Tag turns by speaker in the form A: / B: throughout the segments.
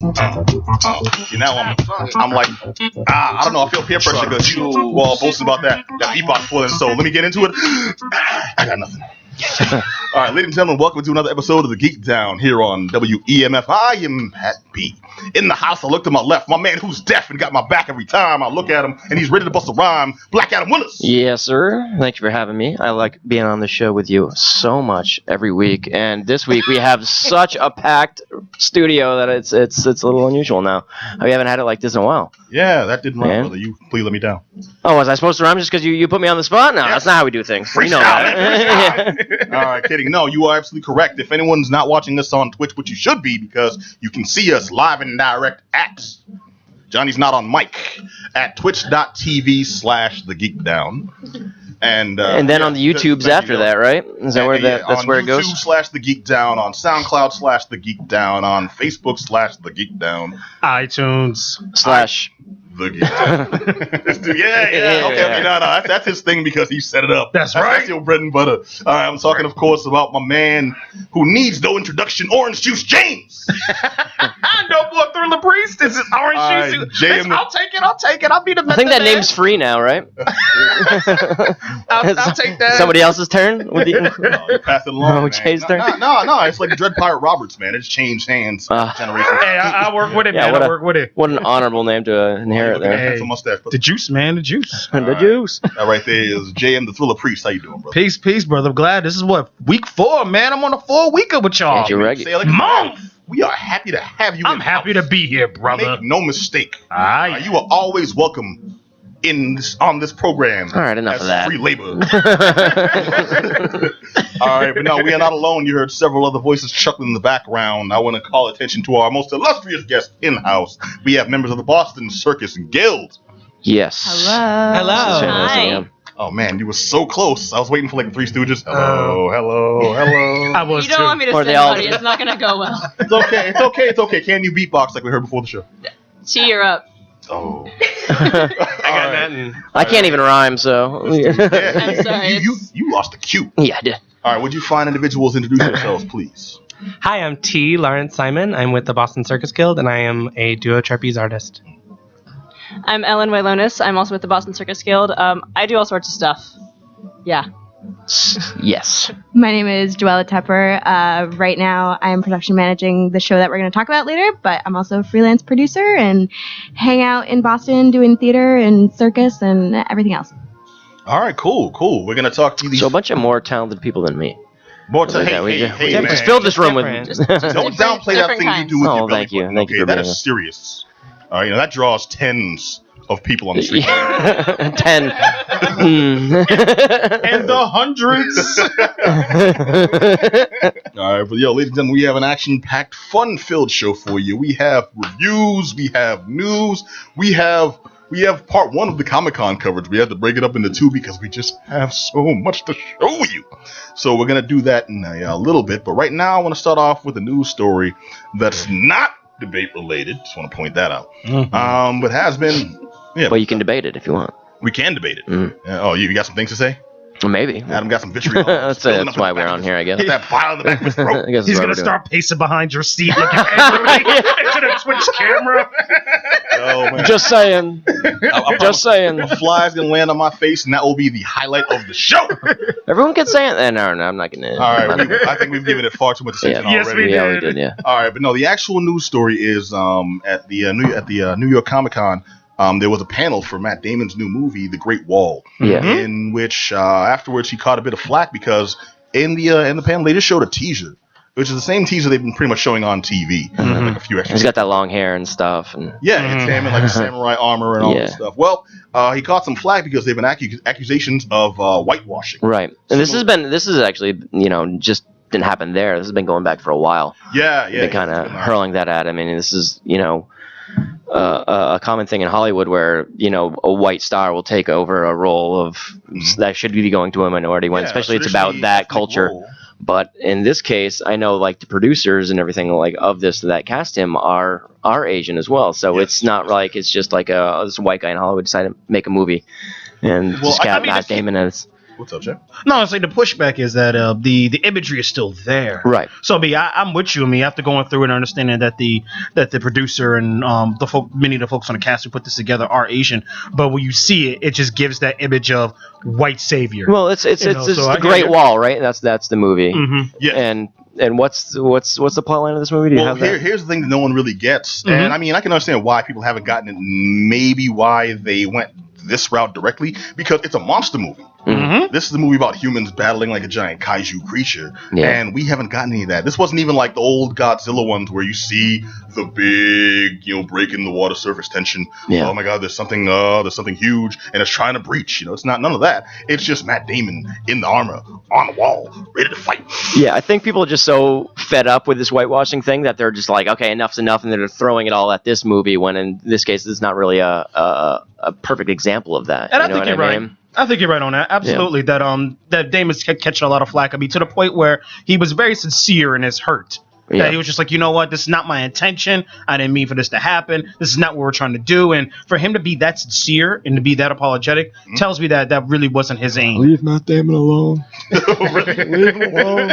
A: See, now I'm like, I don't know. I feel peer pressure because you all boasting about that beatbox feeling. So let me get into it. I got nothing. All right, ladies and gentlemen, welcome to another episode of the Geek Down here on WEMF. I am Pat B. In the house, I look to my left, my man who's deaf and got my back every time I look at him, and he's ready to bust a rhyme. Black Adam Willis.
B: Yes, sir. Thank you for having me. I like being on the show with you so much every week, and this week we have such a packed studio that it's a little unusual now. We haven't had it like this in a while.
A: Yeah, that didn't rhyme, brother. You completely let me down.
B: Oh, was I supposed to rhyme just because you put me on the spot? No, that's not how we do things. You know that.
A: All right, kidding. No, you are absolutely correct. If anyone's not watching this on Twitch, which you should be, because you can see us live and direct at Johnny's not on mic at twitch.tv/thegeekdown. And
B: then on the YouTubes after that, right? Is that where that's where it goes?
A: On YouTube /thegeekdown, on SoundCloud /thegeekdown, on Facebook /thegeekdown,
C: iTunes
A: The Geek Down. Okay, no, that's his thing because he set it up.
C: That's right.
A: That's your bread and butter. All right, I'm talking, of course, about my man who needs no introduction, Orange Juice James.
C: No more Thriller Priest. This is Orange Juice. I'll take it. I'll be the.
B: I think that name's free now, right?
C: I'll take that.
B: Somebody else's turn with the.
A: No, you pass it along.
B: Jay's turn.
A: No. It's like Dread Pirate Roberts, man. It's changed hands. Generation.
C: Hey, I work with it, man. I work with it.
B: What an honorable name to inherit there.
A: Hey, mustache,
C: the juice, man. The juice.
B: The juice.
A: That right there is JM the Thriller Priest. How you doing, brother?
C: Peace, brother. I'm glad. This is what week 4, man. I'm on a 4-weeker with y'all.
A: Month. We are happy to have you.
C: I'm happy to be here, brother.
A: Make no mistake.
C: Aye.
A: You are always welcome on this program.
B: All right, enough of that.
A: Free labor. All right, but no, we are not alone. You heard several other voices chuckling in the background. I want to call attention to our most illustrious guest in-house. We have members of the Boston Circus Guild.
B: Yes.
D: Hello.
B: Hi.
A: Oh man, you were so close. I was waiting for like the Three Stooges. Hello.
C: I was
D: You don't want me to say buddy. It's not gonna go well.
A: It's okay. Can you beatbox like we heard before the show?
D: Cheer up.
A: Oh.
B: I can't even rhyme, so.
D: I'm sorry.
A: You lost the cue.
B: Yeah, I did.
A: All right, would you find individuals introduce yourselves, please?
E: Hi, I'm T. Lawrence Simon. I'm with the Boston Circus Guild, and I am a duo trapeze artist.
D: I'm Ellen Wylonis. I'm also with the Boston Circus Guild. I do all sorts of stuff. Yeah.
B: Yes.
F: My name is Joella Tepper. Right now, I'm production managing the show that we're going to talk about later, but I'm also a freelance producer and hang out in Boston doing theater and circus and everything else.
A: All right, cool. We're going to talk to you.
B: So a bunch of more talented people than me.
A: More talented. Hey, man.
B: Just fill this room with.
A: Don't downplay that thing you do with your belly
B: thank you.
A: button.
B: Thank you for
A: that
B: being
A: is serious. That draws tens of people on the street.
B: 10.
C: And the hundreds.
A: All right, but ladies and gentlemen, we have an action-packed, fun-filled show for you. We have reviews, we have news, we have part 1 of the Comic-Con coverage. We had to break it up into 2 because we just have so much to show you. So we're gonna do that in a little bit. But right now, I want to start off with a news story that's not debate related. Just want to point that out.
C: Mm-hmm.
A: But has been. Yeah.
B: Well, you can debate it if you want.
A: We can debate it. You got some things to say?
B: Maybe.
A: Adam got some vitriol.
B: That's why we're on here, I guess.
A: That file in the back of his throat.
C: He's going to start pacing behind your seat looking angrily into the Twitch camera.
A: Oh, man.
B: Just saying. Just saying.
A: A fly's going to land on my face, and that will be the highlight of the show.
B: Everyone can say it. No, I'm not going to.
A: All right. I think we've given it far too much attention already.
C: Yes, we did.
B: Yeah, we did, yeah.
A: All right, but no, the actual news story is at the New York Comic-Con, there was a panel for Matt Damon's new movie, The Great Wall, in which afterwards he caught a bit of flack because in the panel they just showed a teaser, which is the same teaser they've been pretty much showing on TV. Like a few extra.
B: He's got that long hair and stuff, and
A: it's him in like samurai armor and all that stuff. Well, he caught some flack because they've been accusations of whitewashing.
B: Right, and this is actually just didn't happen there. This has been going back for a while.
A: Yeah.
B: They're kind of hurling that at him. I mean, this is a common thing in Hollywood where a white star will take over a role of that should be going to a minority one, especially it's about that culture.
A: Role.
B: But in this case, I know like the producers and everything like of this that cast him are Asian as well. So it's not like it's just like this white guy in Hollywood decided to make a movie and just got Matt Damon as.
A: What's up, Jay?
C: No, it's like the pushback is that the imagery is still there.
B: Right.
C: So, I'm with you. After going through and understanding that the producer and many of the folks on the cast who put this together are Asian, but when you see it, it just gives that image of white savior.
B: Well, it's the Great Wall, right? That's the movie.
C: Mm-hmm.
A: Yeah.
B: And what's the plot line of this movie? Do you have that?
A: Here's the thing that no one really gets,
C: Mm-hmm.
A: and I can understand why people haven't gotten it. Maybe why they went this route directly, because it's a monster movie.
C: Mm-hmm.
A: This is a movie about humans battling like a giant kaiju creature, and we haven't gotten any of that. This wasn't even like the old Godzilla ones where you see the big, break in the water surface tension.
B: Yeah.
A: Oh my God, there's something huge, and it's trying to breach. It's not none of that. It's just Matt Damon in the armor on the wall, ready to fight.
B: Yeah, I think people are just so fed up with this whitewashing thing that they're just like, okay, enough's enough, and they're throwing it all at this movie. When in this case, it's not really a perfect example of that.
C: And I think you're right. I think you're right on that. Absolutely. Yeah. That Damon's catching a lot of flack. To the point where he was very sincere in his hurt. Yeah. That he was just like, you know what? This is not my intention. I didn't mean for this to happen. This is not what we're trying to do. And for him to be that sincere and to be that apologetic tells me that really wasn't his aim.
G: Leave Matt Damon alone. Leave him alone.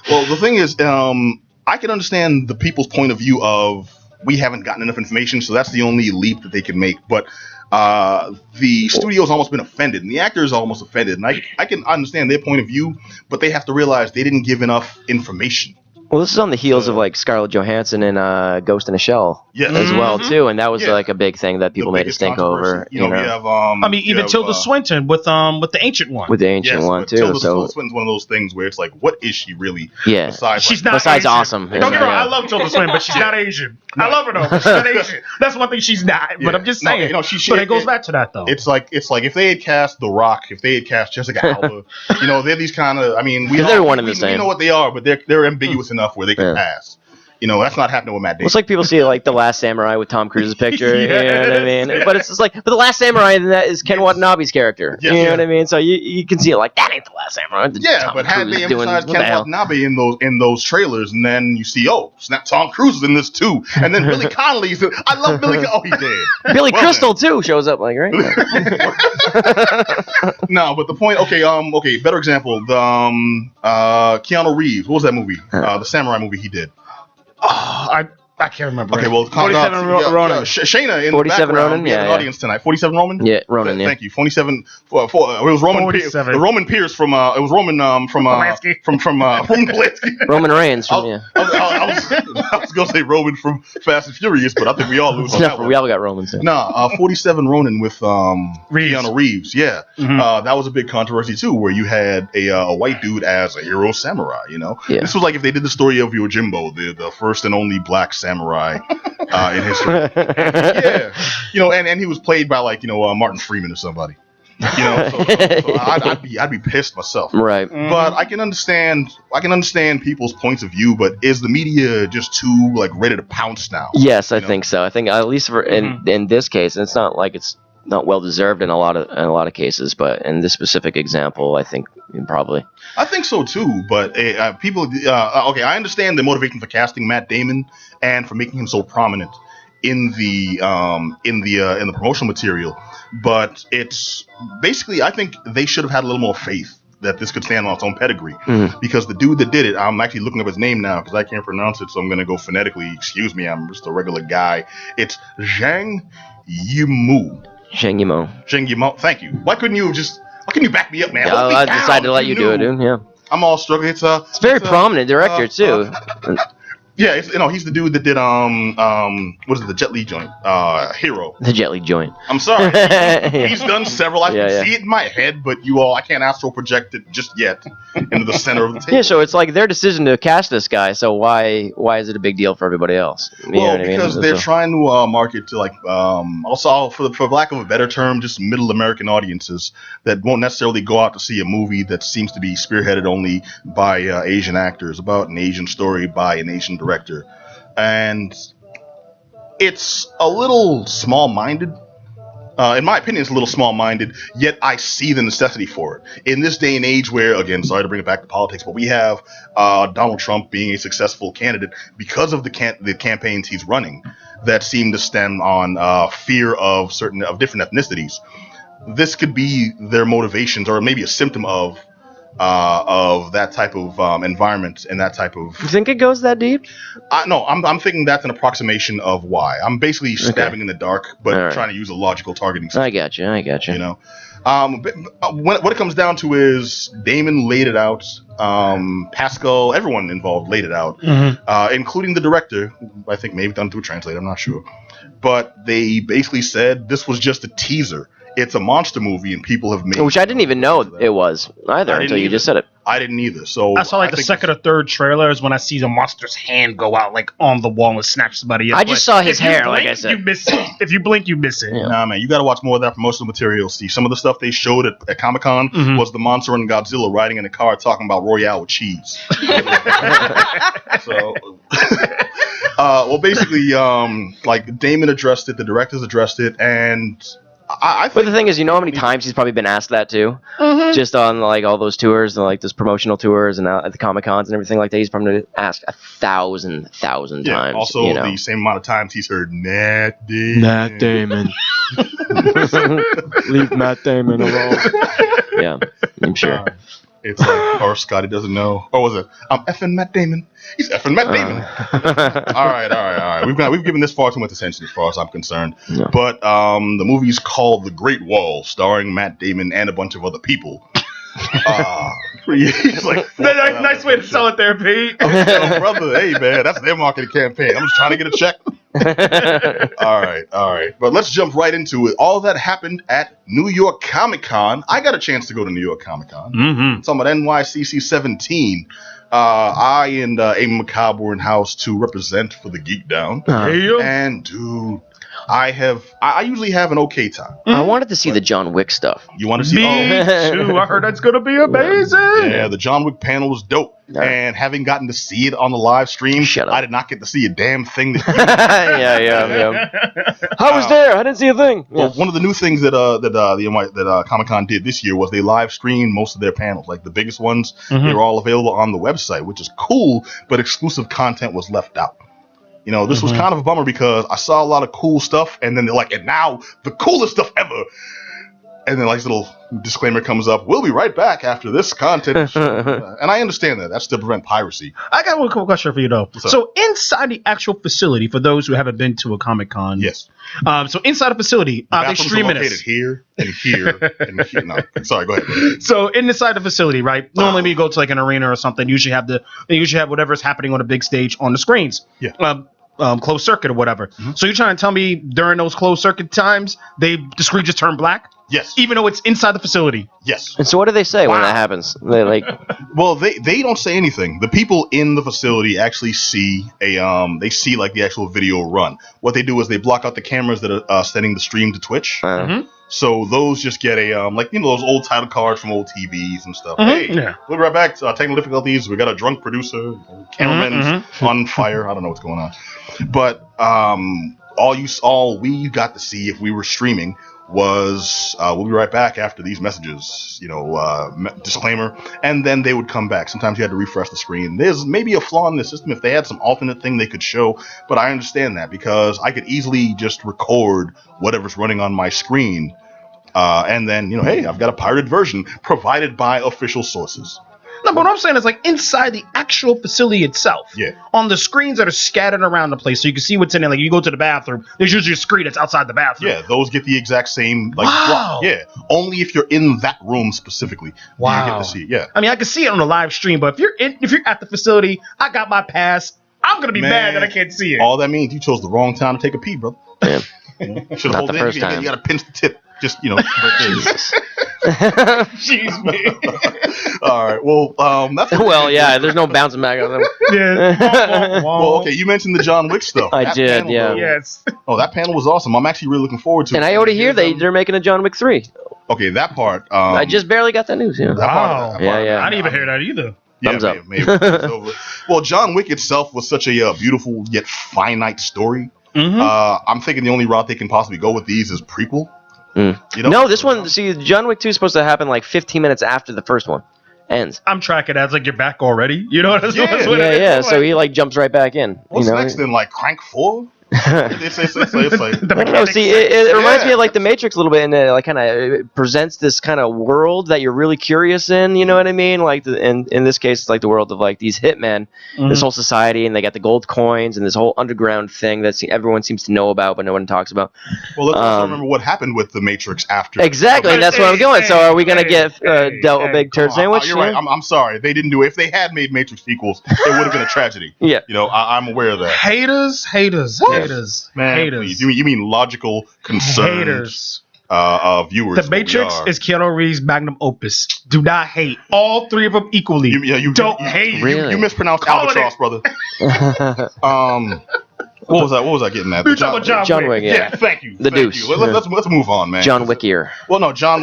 A: Well, the thing is, I can understand the people's point of view of we haven't gotten enough information, so that's the only leap that they can make. But the studio's almost been offended, and the actor's almost offended. And I can understand their point of view, but they have to realize they didn't give enough information.
B: Well, this is on the heels of like Scarlett Johansson and Ghost in a Shell as well too, and that was like a big thing that people made a stink over.
A: You know, we have
C: even Tilda Swinton with the Ancient One.
B: With the Ancient One too.
A: Tilda Swinton's one of those things where it's like, what is she really?
B: Yeah,
A: besides
B: Asian.
C: Awesome. Don't get me wrong, I love Tilda Swinton, but she's not Asian. I love her though, but she's not Asian. That's one thing she's not. But I'm just saying. But it goes back to that though.
A: It's like if they had cast The Rock, if they had cast Jessica Alba, they're these kind of.
B: They're one and the same.
A: We know what they are, but they're ambiguous enough where they can pass. That's not happening with Matt Damon.
B: It's like people see like The Last Samurai with Tom Cruise's picture. You know what I mean? But it's just like, but The Last Samurai that is Ken Watanabe's character. You know what I mean? So you can see it like, that ain't The Last Samurai.
A: But had they emphasized Ken Watanabe in those trailers, and then you see, snap, Tom Cruise is in this too, and then Billy Connolly's in, I love Billy. Oh, he did.
B: Billy Crystal too shows up like right.
A: No, but the point. Okay. Better example. The Keanu Reeves. What was that movie? The samurai movie he did.
C: I can't remember.
A: Okay, well,
C: 47 Ronin.
A: Shayna in
B: 47
A: the background.
B: Ronin,
A: We have an audience tonight. 47 Ronin.
B: Yeah, Ronin. Yeah.
A: Thank you. 47. It was Roman. Roman Pierce from. It was Roman from Polanski.
B: Roman Reigns from
A: I was gonna say Roman from Fast and Furious, but I think we all lose on that one.
B: We all got Romans.
A: No, 47 Ronin with Keanu Reeves. Yeah, that was a big controversy too, where you had a white dude as a hero samurai. This was like if they did the story of Yojimbo, the first and only black samurai in history. And he was played by Martin Freeman or somebody. So I'd be pissed myself.
B: Right.
A: But I can understand people's points of view, but is the media just too ready to pounce now?
B: Yes, I think so. I think at least in this case, and it's not like it's not well deserved in a lot of cases, but in this specific example, I think probably.
A: I think so too, but people. Okay, I understand the motivation for casting Matt Damon and for making him so prominent in the promotional material, but it's basically I think they should have had a little more faith that this could stand on its own pedigree, because the dude that did it, I'm actually looking up his name now because I can't pronounce it, so I'm gonna go phonetically. Excuse me, I'm just a regular guy. It's Zhang Yimou.
B: Zhang Yimou.
A: Thank you. Why couldn't you back me up, man?
B: Yeah, I decided to let you do it, dude. Yeah.
A: I'm all struggling. It's
B: very prominent director too.
A: Yeah, he's the dude that did what is it, the Jet Li joint, Hero.
B: The Jet Li joint.
A: I'm sorry, he's done several. I can see it in my head, but I can't astral project it just yet into the center of the table.
B: Yeah, so it's like their decision to cast this guy. So why is it a big deal for everybody else?
A: Because they're trying to market to also for lack of a better term, just middle American audiences that won't necessarily go out to see a movie that seems to be spearheaded only by Asian actors, about an Asian story by an Asian director, and it's a little small-minded. In my opinion, it's a little small-minded, yet I see the necessity for it. In this day and age where, again, sorry to bring it back to politics, but we have Donald Trump being a successful candidate because of the campaigns he's running that seem to stem on fear of different ethnicities. this could be their motivations, or maybe a symptom of that type of environment and that type of.
B: You think it goes that deep?
A: No, I'm thinking that's an approximation of why. I'm basically stabbing in the dark, but trying to use a logical targeting system.
B: I got you.
A: You know, what it comes down to is Damon laid it out. Pascal, everyone involved laid it out, including the director. Who I think maybe done through a translator. I'm not sure, but they basically said this was just a teaser. It's a monster movie, and people have made.
B: Which I didn't even know it was either until you just said it.
A: I didn't either. So
C: I saw like the second or third trailers when I see the monster's hand go out like on the wall and snatch somebody up.
B: I just saw his hair,
C: blink,
B: like I said.
C: You miss it. If you blink, you miss it.
B: Yeah.
A: Nah, man, you got to watch more of that promotional material, Steve. Some of the stuff they showed at Comic-Con was the monster and Godzilla riding in a car talking about Royale with cheese. So, well, basically, like Damon addressed it, the directors addressed it, and I think.
B: But the thing is, you know how many times he's probably been asked that too, just on like all those tours and like those promotional tours and at the Comic Cons and everything like that. He's probably asked 1,000 times.
A: Also,
B: you know?
A: the same amount of times he's heard Matt Damon.
B: Matt Damon. Leave Matt Damon alone. Yeah, I'm sure.
A: It's like, or Scotty doesn't know. Or was it? I'm effing Matt Damon. He's effing Matt Damon. All right. We've given this far too much attention as far as I'm concerned.
B: Yeah.
A: But the movie's called The Great Wall, starring Matt Damon and a bunch of other people. He's like,
C: nice way to sell it there, Pete.
A: Oh, brother, hey man, that's their marketing campaign. I'm just trying to get a check. All right. But let's jump right into it. All that happened at New York Comic Con. I got a chance to go to New York Comic Con. Talking about NYCC 17. I and Amy McCobb were in house to represent for the Geek Down. And dude, I usually have an okay time.
B: I wanted to see the John Wick stuff.
A: You want to see?
C: Me too. I heard that's gonna be amazing.
A: Yeah, the John Wick panel was dope. And having gotten to see it on the live stream, I did not get to see a damn thing. That
B: yeah. I was there. I didn't see a thing.
A: Well, one of the new things that Comic-Con did this year was they live streamed most of their panels. Like the biggest ones, they were all available on the website, which is cool. But exclusive content was left out. You know, this was kind of a bummer because I saw a lot of cool stuff, and then they're like, and now the coolest stuff ever. And then like this little disclaimer comes up, we'll be right back after this content. And I understand that. That's to prevent piracy.
C: I got one cool question for you, though. So inside the actual facility, for those who haven't been to a Comic-Con.
A: Yes.
C: So inside the facility, they streaming
A: located here and here and here. No, sorry, go ahead.
C: So inside the facility, right? Normally we go to like an arena or something. They usually have whatever's happening on a big stage on the screens.
A: Yeah.
C: Closed circuit or whatever. So you're trying to tell me during those closed circuit times, the screen just turned black?
A: Yes.
C: Even though it's inside the facility?
A: Yes.
B: And so what do they say when that happens? They like.
A: Well, they don't say anything. The people in the facility actually see they see like the actual video run. What they do is they block out the cameras that are sending the stream to Twitch. So those just get a like those old title cards from old TVs and stuff. Hey, we'll be right back. Technical difficulties. We got a drunk producer. Cameraman's on fire. I don't know what's going on. But all we got to see if we were streaming was we'll be right back after these messages, disclaimer, and then they would come back. Sometimes you had to refresh the screen. There's maybe a flaw in the system if they had some alternate thing they could show, but I understand that because I could easily just record whatever's running on my screen, and then hey, I've got a pirated version provided by official sources.
C: No, but what I'm saying is like inside the actual facility itself.
A: Yeah.
C: On the screens that are scattered around the place, so you can see what's in there. Like you go to the bathroom, there's usually a screen that's outside the bathroom.
A: Yeah, those get the exact same block. Yeah, only if you're in that room specifically.
C: Wow.
A: You get to see it. Yeah.
C: I mean, I can see it on the live stream, but if you're at the facility, I got my pass. I'm gonna be mad that I can't see it.
A: All that means you chose the wrong time to take a pee, brother.
B: Yeah.
A: Should have
B: the first time.
A: You got to pinch the tip. Just
B: Jesus.
C: Jeez, man.
A: All right. Well, that's
B: there's no bouncing back on them.
C: Yeah.
A: Well, okay. You mentioned the John Wick stuff.
B: I did. Yeah.
C: Yes.
A: Oh, that panel was awesome. I'm actually really looking forward to it.
B: And I already hear they're making a John Wick 3.
A: Okay, that part.
B: I just barely got that news. Yeah.
C: Wow.
B: Yeah.
C: I didn't even hear that either.
B: Thumbs up.
A: Maybe. Well, John Wick itself was such a beautiful yet finite story. I'm thinking the only route they can possibly go with these is prequel.
B: No, this one. See, John Wick 2 is supposed to happen like 15 minutes after the first one ends.
C: I'm tracking as like you're back already. You know what I'm saying?
B: Yeah. So he like jumps right back in.
A: What's next then? Like Crank 4? It's like
C: The
B: I don't know.
C: mechanics.
B: See, it reminds me of like the Matrix a little bit, and it like kind of presents this kind of world that you're really curious in. You know what I mean? Like, in this case, it's like the world of like these hitmen, this whole society, and they got the gold coins and this whole underground thing that everyone seems to know about, but no one talks about.
A: well, let's also remember what happened with the Matrix after.
B: Exactly, and that's where I'm going. So, are we gonna get dealt a big turd sandwich?
A: You're right. I'm sorry. They didn't do it. If they had made Matrix sequels, it would have been a tragedy.
B: Yeah.
A: You know, I'm aware of that.
C: Haters.
A: Man,
C: Haters.
A: please. You mean logical, concerned
C: Haters.
A: Viewers?
C: The Matrix is Keanu Reeves' magnum opus. Do not hate all three of them equally.
A: You
C: don't hate.
B: Really?
A: You mispronounced Albatross, brother. What was I getting at?
C: You're talking about
B: John Wick.
A: Yeah, thank you.
B: The
A: Thank
B: Deuce.
A: you. Let's move on, man.
B: John Wickier.
A: Well, no, John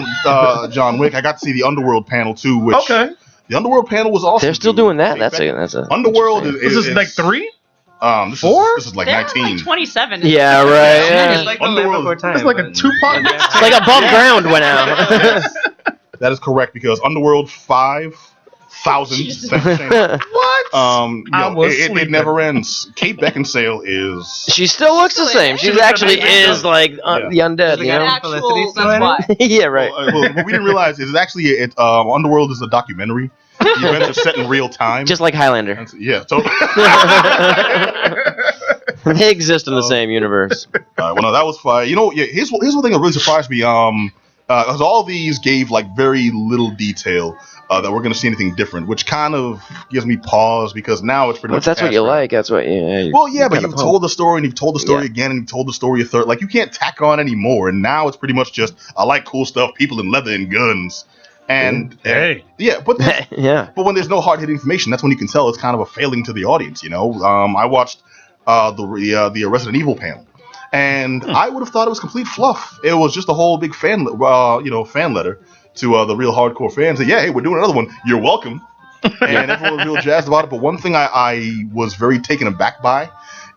A: Wick. I got to see the Underworld panel too, which
C: Okay.
A: the Underworld panel was awesome.
B: They're still doing that. That's a
A: Underworld.
C: This is like 3?
A: This
C: 4?
A: This is like
D: They're
A: 19.
D: like 27.
B: Yeah, right. Yeah.
E: It's like the
A: Underworld-
E: Land Before Time.
C: It's like a
E: but-
C: 2-part.
B: It's like above ground went out.
A: That is correct because Underworld 5,000.
D: Jesus.
C: What?
A: It
C: sleeping.
A: never ends. Kate Beckinsale is.
B: She still looks the same. She actually is like the undead.
E: She's
B: You
E: like
B: know?
E: Felicity
D: Actual,
E: still
D: that's
E: in
D: why.
B: Yeah, right.
A: Well, what we didn't realize is actually Underworld is a documentary. The events are set in real time.
B: Just like Highlander.
A: Yeah, totally.
B: They exist in the same universe.
A: Well, no, that was fine. You know, here's one thing that really surprised me. Because all these gave like very little detail that we're going to see anything different, which kind of gives me pause because now it's pretty
B: Well,
A: much.
B: if that's what you like, that's what. Yeah.
A: Well, yeah, but
B: kinda
A: you've told the story and you've told the story
B: Yeah.
A: again and you've told the story a third. Like you can't tack on anymore, and now it's pretty much just I like cool stuff, people in leather and guns, and
C: Hey.
A: yeah, but there's-
B: Yeah.
A: but when there's no hard hitting information, that's when you can tell it's kind of a failing to the audience. You know, I watched the Resident Evil panel, and I would have thought it was complete fluff. It was just a whole big fan letter to the real hardcore fans. That, yeah, hey, we're doing another one. You're welcome. And everyone was real jazzed about it. But one thing I was very taken aback by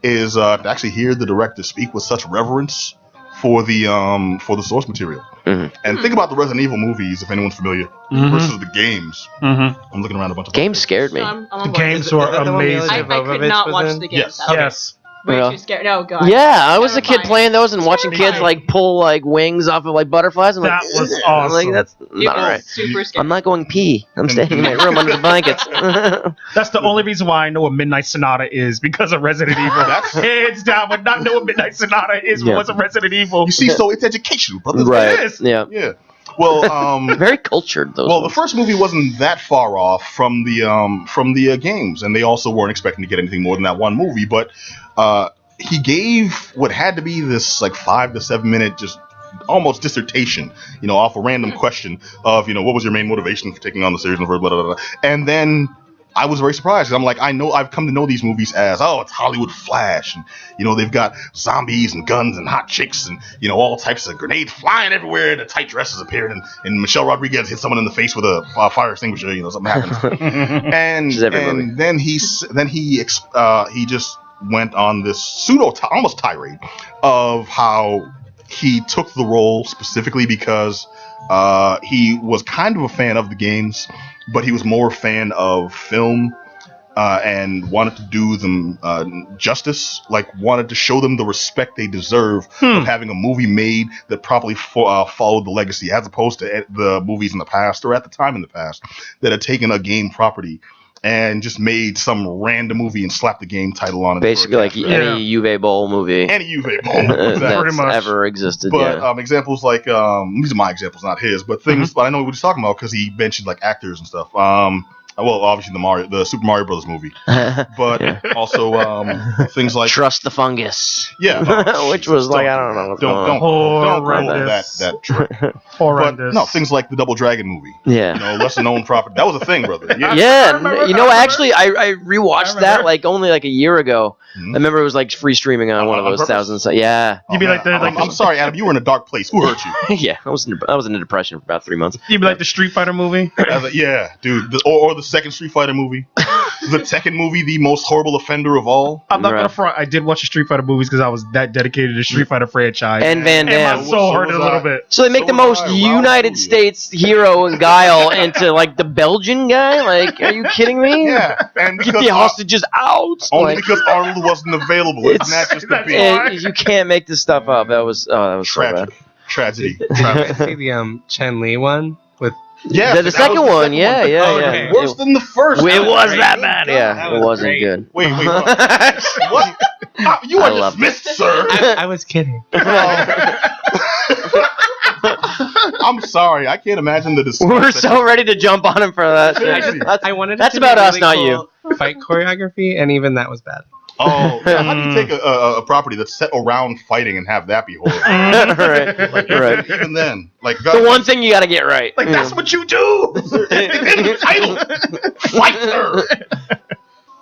A: is to actually hear the director speak with such reverence for the source material.
B: Mhm.
A: And think about the Resident Evil movies, if anyone's familiar, versus the games.
C: Mm-hmm.
A: I'm looking around a bunch of
B: Games scared me.
D: I'm
C: The
D: on board.
C: games
E: Is
C: were
E: that the one
C: amazing.
D: I could not watch the games.
A: Yes.
D: That was
C: Yes.
D: way
B: Yeah.
D: too scared. No, God.
B: Yeah, I was a
D: Never
B: kid
D: mind.
B: playing those and watching kids
D: Terrifying.
B: like pull like wings off of like butterflies. I'm like,
C: That was
B: "Ugh." I'm like,
C: awesome.
B: that's
D: It
B: not
D: was
B: alright.
D: super scary.
B: I'm not going pee. I'm staying in my room under the blankets.
C: That's the only reason why I know what Midnight Sonata is because of Resident Evil.
A: That's-
C: Hands down, would not know what Midnight Sonata is
B: Yeah.
C: was a Resident Evil.
A: You see, so it's educational, brother.
B: Right.
C: is.
B: Yeah.
A: Yeah. Well,
B: Very cultured. Those.
A: well, the
B: ones.
A: first movie wasn't that far off from the games, and they also weren't expecting to get anything more than that one movie. But he gave what had to be this like 5 to 7 minute just almost dissertation, off a random question of what was your main motivation for taking on the series and blah blah blah, blah. And then I was very surprised 'cause I'm like, I've come to know these movies as it's Hollywood Flash, and they've got zombies and guns and hot chicks and all types of grenades flying everywhere and the tight dresses appearing and Michelle Rodriguez hits someone in the face with a fire extinguisher, something happens. and
B: She's every movie.
A: then he just went on this almost tirade of how he took the role specifically because he was kind of a fan of the games, but he was more a fan of film and wanted to do them justice, like wanted to show them the respect they deserve of having a movie made that properly followed the legacy, as opposed to the movies in the past or at the time in the past that had taken a game property and just made some random movie and slapped the game title on it.
B: Basically, like any Juve Bowl movie
A: any UV Bowl
C: Pretty
B: that's
C: much.
B: ever existed.
A: But
B: Yeah.
A: examples like these are my examples, not his, but things. But I know what he's talking about because he mentioned like actors and stuff. Well, obviously the Super Mario Brothers movie, but
B: Yeah.
A: also things like
B: Trust the fungus.
A: which
B: was like, I don't know what's going
A: don't
B: on.
A: quote that
C: Horrendous.
A: that trick. But
C: Horrendous.
A: no, things like the Double Dragon movie.
B: Yeah.
A: Lesser known property. That was a thing, brother. Yeah.
B: Yeah,
C: remember-
B: actually, I rewatched
C: I
B: that
C: remember.
B: like only like a year ago.
A: Mhm.
B: I remember it was like free streaming on one of
A: On
B: those
A: purpose?
B: thousands. Yeah,
C: You'd be like the
A: I'm sorry, Adam. You were in a dark place. Who hurt you?
B: yeah. I was in a depression for about 3 months.
C: you'd be like the Street Fighter movie.
A: Yeah, dude. Or the second Street Fighter movie. the Tekken movie the most horrible offender of all?
C: I'm not gonna front. I did watch the Street Fighter movies because I was that dedicated to the Street Fighter franchise.
B: And Van Damme.
C: And my soul hurt a little bit.
B: So they make the most United States hero and Guile into like the Belgian guy? Like, are you kidding me?
A: Yeah, and
B: Get the hostages out.
A: Only because Arnold wasn't available. Isn't that just the beat?
B: You can't make this stuff up. That was so bad.
A: Tragedy.
E: I see the Chen Li one with.
A: Yeah,
B: the second one. Yeah.
E: Okay.
A: Worse than the first.
B: It was that
E: great.
B: bad. Yeah,
E: That
B: it
E: was
B: wasn't
E: great.
B: good.
A: Wait. What? You
B: I
A: are
B: love
A: dismissed, sir.
E: I was kidding.
A: I'm sorry. I can't imagine the disgust.
B: We're so ready to jump on him for that.
A: Seriously.
E: I wanted.
B: That's
E: it to
B: about
E: be
B: us,
E: really
B: not
E: cool fight choreography, and even that was bad.
A: Oh, how do you take a property that's set around fighting and have that be horrible?
B: right.
A: Even then, like
B: The one thing you got to get right.
C: Like that's what you do. It's in the title.
A: Fighter.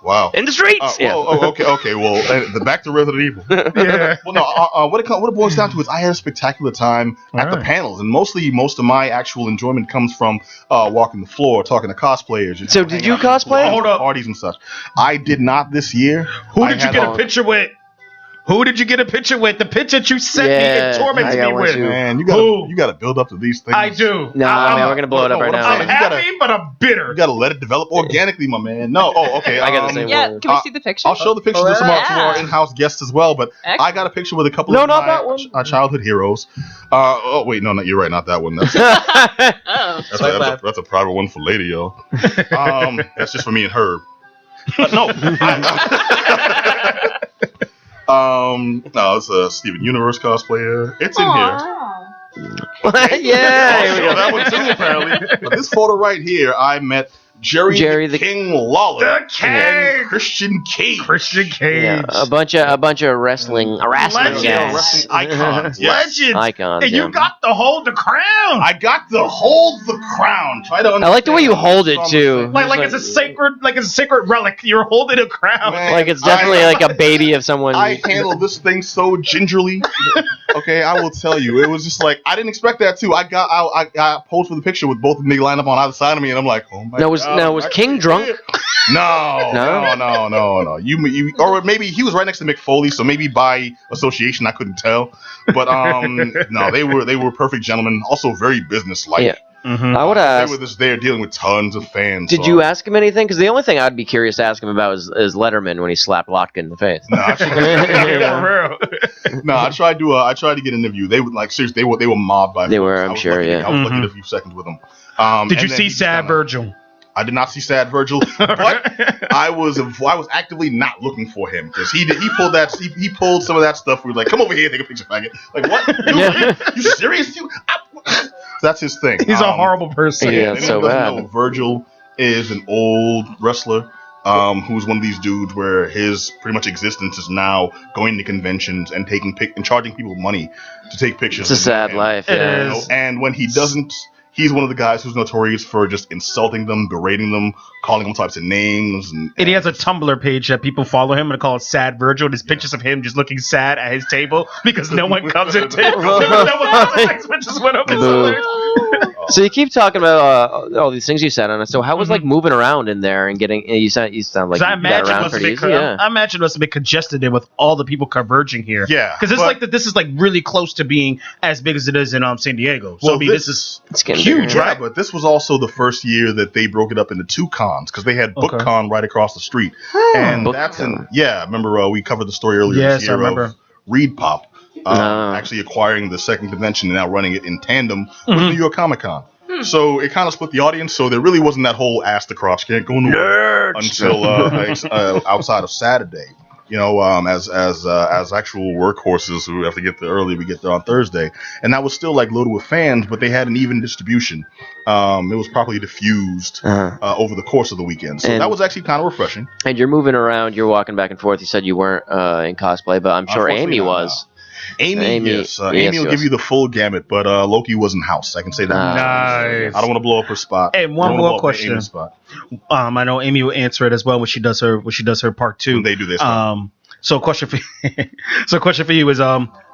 A: Wow.
B: In the streets.
A: Okay. Well, back to Resident Evil.
C: Yeah.
A: Well, no. What it boils down to is I had a spectacular time at the panels, and most of my actual enjoyment comes from walking the floor, talking to cosplayers.
B: So did you cosplay?
C: Hold up.
A: Parties and such. I did not this year.
C: Who did you get a picture with? Who did you get a picture with? The picture that you sent me and tormented me with.
A: Man, you gotta build up to these things.
C: I do.
B: No, man, we're gonna blow it up right now.
C: I'm happy, but I'm bitter.
A: You gotta let it develop organically, my man. No, okay.
B: I got the same
D: Yeah,
B: word.
D: can we see the picture?
A: I'll show the picture to some of
D: Yeah.
A: our in-house guests as well, but
D: Excellent.
A: I got a picture with a couple
B: No,
A: of
B: not that one.
A: my childhood heroes. Oh, wait, no, you're right, not that one. That's,
D: Oh.
A: that's a private one for Lady, yo. That's just for me and Herb. No. No, it's a Steven Universe cosplayer. It's in here.
B: Yeah.
A: I'll
B: here we
A: show
B: go.
A: that one too, apparently. But this photo right here, I met Jerry the King Lawler.
C: The King!
A: And Christian Cage.
C: Christian Cage.
B: Yeah, a bunch of wrestling
C: Legends.
B: guys.
A: Wrestling icons. Yes.
C: Legends.
B: Icons.
C: And
B: yeah.
C: you got to hold the crown.
A: I got to hold the crown. Try to understand.
B: I like the way you hold it too.
C: Like it's a sacred relic. You're holding a crown.
A: Man,
B: Like it's definitely like a baby of someone.
A: I handled this thing so gingerly. Okay, I will tell you, it was just like I didn't expect that too. I posed for the picture with both of them. They lined up on either side of me, and I'm like, oh my god.
B: Was King drunk?
A: No. You or maybe he was right next to Mick Foley, so maybe by association I couldn't tell. But no, they were perfect gentlemen. Also very businesslike.
B: Yeah.
C: Mm-hmm.
B: I would
A: They
B: ask.
A: were just there dealing with tons of fans.
B: Did you ask him anything? Because the only thing I'd be curious to ask him about is Letterman when he slapped Lotka in the face.
A: No, I
C: For real.
A: I tried to get an interview. They would like seriously. They were mobbed by.
B: They
A: folks.
B: were,
A: I
B: I'm
A: was
B: sure,
A: lucky-
B: yeah.
A: I was lucky to a few seconds with them.
C: Did you see Sad Virgil?
A: I did not see Sad Virgil, but I was actively not looking for him because he pulled some of that stuff. We were like, come over here, take a picture, faggot. Like what? You serious? That's his thing.
C: He's a horrible person.
B: Yeah,
A: Anyone
B: so
A: who doesn't
B: bad.
A: know, Virgil is an old wrestler who's one of these dudes where his pretty much existence is now going to conventions and and charging people money to take pictures.
B: It's a sad life. Yeah.
A: You know, and when he doesn't, he's one of the guys who's notorious for just insulting them, berating them, calling them types of names. And
C: he has a Tumblr page that people follow him and call it Sad Virgil. There's pictures of him just looking sad at his table because no one comes in. His pictures went up.
B: So you keep talking about all these things you said on it. So how was like moving around in there and getting? You sound like you
C: I
B: got
C: imagine
B: around
C: it
B: pretty
C: must
B: easy. Yeah.
C: I imagine it must have been congested there with all the people converging here.
A: Yeah,
C: because it's like that. This is like really close to being as big as it is in San Diego. So
A: Well,
C: I mean, this is
B: It's getting
C: huge,
B: bigger.
C: right?
A: but this was also the first year that they broke it up into two cons because they had
C: Okay.
A: BookCon right across the street, and that's
B: BookCon.
A: remember we covered the story earlier
C: Yes,
A: this year
C: I remember.
A: of Reed Pop
B: No.
A: actually acquiring the second convention and now running it in tandem with
C: Mhm.
A: New York Comic Con. So it kind of split the audience. So there really wasn't that whole ass to crotch can't go nowhere until outside of Saturday. You know, as actual workhorses who have to get there early, we get there on Thursday, and that was still like loaded with fans, but they had an even distribution. It was properly diffused
B: Uh-huh.
A: over the course of the weekend, so
B: And-
A: that was actually kind of refreshing.
B: And you're moving around. You're walking back and forth. You said you weren't in cosplay, but I'm sure
A: Unfortunately
B: Amy
A: not,
B: was.
A: Amy, yes, Amy will give you the full gamut, but Loki was in house. I can say that.
C: Nice.
A: I don't want to blow up her spot.
C: Hey, one
A: I don't wanna
C: more
A: blow up
C: question.
A: Amy's spot.
C: I know Amy will answer it as well when she does her part two.
A: When they do this.
C: So question for you is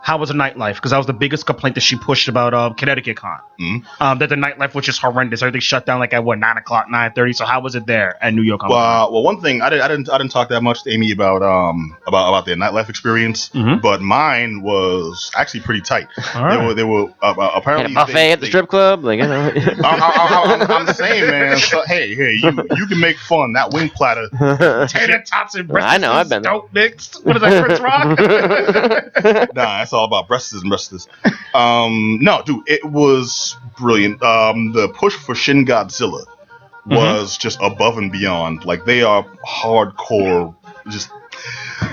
C: how was the nightlife? Because that was the biggest complaint that she pushed about Connecticut Con.
A: Mm-hmm.
C: That the nightlife was just horrendous. Everything shut down like at 9 o'clock, 9:30. So how was it there at New York Comic Con?
A: Well, one thing I didn't talk that much to Amy about their nightlife experience, but mine was actually pretty tight. Right. They were apparently
B: had a buffet at the strip club. Like,
A: I'm saying, man. So, hey, you can make fun. That wing platter,
C: tater tots and breasts.
B: I know, I've been
C: dope mixed. What is that, Chris Rock?
A: Nah, it's all about breasts and breasts. No, dude, it was brilliant. The push for Shin Godzilla was just above and beyond. Like, they are hardcore. Just.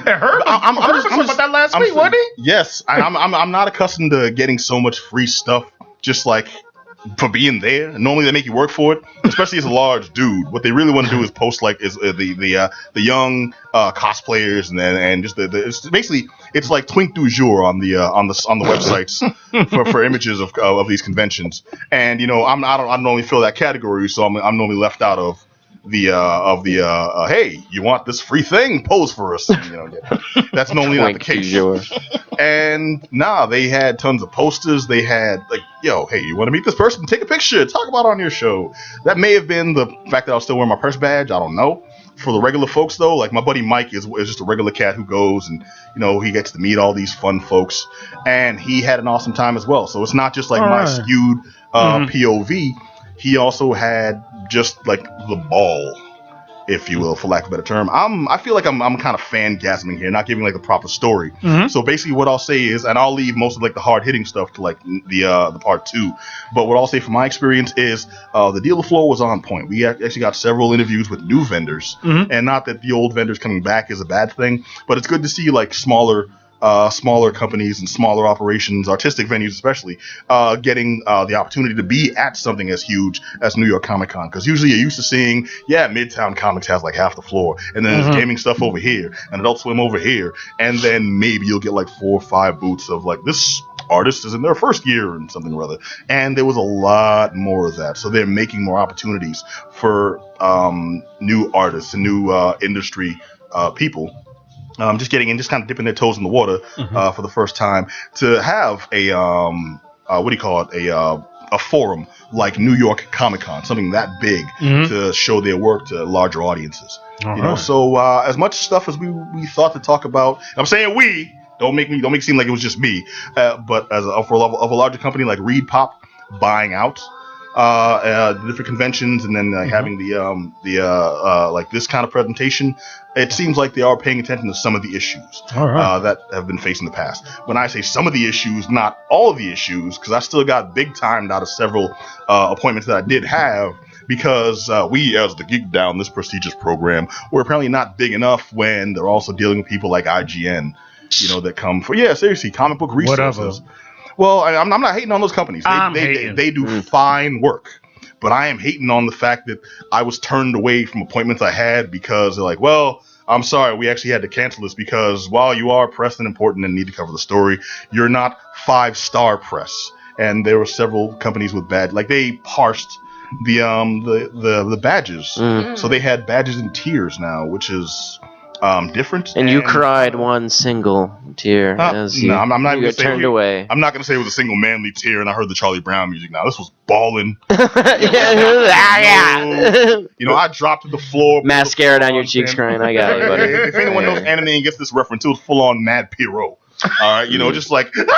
C: I'm just about that last week, wasn't he?
A: Yes, I'm not accustomed to getting so much free stuff. Just like. For being there, normally they make you work for it, especially as a large dude. What they really want to do is post like the young cosplayers and just it's basically it's like Twink du jour on the websites for images of these conventions. And I don't normally fill that category, so I'm normally left out of the hey, you want this free thing? Pose for us. That's normally not the case. And they had tons of posters. They had like, hey, you want to meet this person? Take a picture. Talk about it on your show. That may have been the fact that I was still wearing my press badge. I don't know. For the regular folks though, like my buddy Mike is just a regular cat who goes and he gets to meet all these fun folks, and he had an awesome time as well. So it's not just like my skewed POV. He also had just like the ball, if you will, for lack of a better term. I feel like I'm kind of fangasming here, not giving like the proper story. So basically what I'll say is, and I'll leave most of like the hard hitting stuff to like the part 2, but what I'll say from my experience is the dealer floor was on point. We actually got several interviews with new vendors, and not that the old vendors coming back is a bad thing, but it's good to see like smaller companies and smaller operations, artistic venues especially, getting the opportunity to be at something as huge as New York Comic Con. Because usually you're used to seeing, Midtown Comics has like half the floor, and then there's gaming stuff over here, and Adult Swim over here, and then maybe you'll get like 4 or 5 booths of like, this artist is in their first year and something or other. And there was a lot more of that. So they're making more opportunities for new artists and new industry people. Just getting in, just kind of dipping their toes in the water for the first time, to have a a forum like New York Comic Con, something that big to show their work to larger audiences. So as much stuff as we thought to talk about, and I'm saying we don't make it seem like it was just me, but as of a larger company like Reed Pop buying out different conventions, and then having the like this kind of presentation, it seems like they are paying attention to some of the issues that have been faced in the past. When I say some of the issues, not all of the issues, because I still got big timed out of several appointments that I did have, because we, as the Geek Down, this prestigious program, were apparently not big enough when they're also dealing with people like IGN, that come for, seriously, comic book resources.
C: Whatever.
A: Well, I'm not hating on those companies. They do fine work. But I am hating on the fact that I was turned away from appointments I had because they're like, well, I'm sorry, we actually had to cancel this because while you are press and important and need to cover the story, you're not 5-star press. And there were several companies with like they parsed the badges. So they had badges in tiers now, which is different.
B: And you cried one single tear as you,
A: I'm not
B: you got turned away.
A: I'm not going to say it was a single manly tear, and I heard the Charlie Brown music. Now this was bawling. I dropped to the floor.
B: Mascara down your cheeks crying. I got it, buddy.
A: If anyone knows anime and gets this reference, it was full on Mad Pierrot. All right, just like that.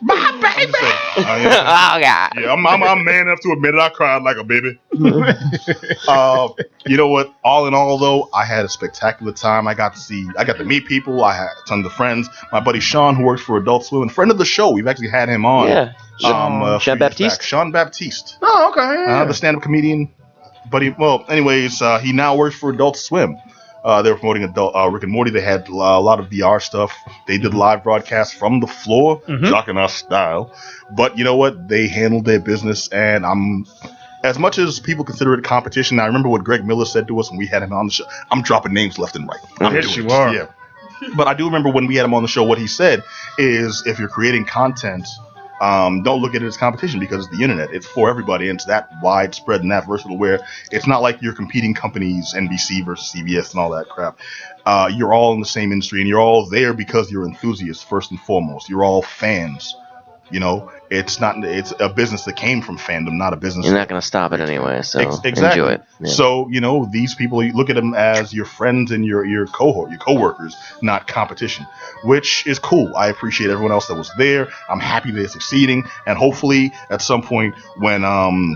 A: My baby!
B: Oh, God.
A: Yeah, I'm man enough to admit it. I cried like a baby. You know what? All in all, though, I had a spectacular time. I got to meet people. I had tons of friends. My buddy Sean, who works for Adult Swim, and friend of the show. We've actually had him on.
B: Yeah. Sean Baptiste?
A: Sean Baptiste.
C: Oh, okay. Yeah.
A: The stand-up comedian. Buddy. Well, anyways, he now works for Adult Swim. They were promoting Rick and Morty. They had a lot of VR stuff. They did live broadcasts from the floor, Jock and Us style. But you know what? They handled their business, and as much as people consider it competition, I remember what Greg Miller said to us when we had him on the show. I'm dropping names left and right.
C: Yes, you are.
A: Yeah. But I do remember when we had him on the show, what he said is, if you're creating content don't look at it as competition because it's the internet. It's for everybody, and it's that widespread and that versatile where it's not like you're competing companies, NBC versus CBS and all that crap. You're all in the same industry, and you're all there because you're enthusiasts first and foremost. You're all fans. You know, it's a business that came from fandom, not a business.
B: You're not going to stop it anyway, so
A: exactly.
B: Enjoy it. Yeah.
A: So, you know, these people, you look at them as your friends and your cohort, your coworkers, not competition, which is cool. I appreciate everyone else that was there. I'm happy they're succeeding, and hopefully at some point when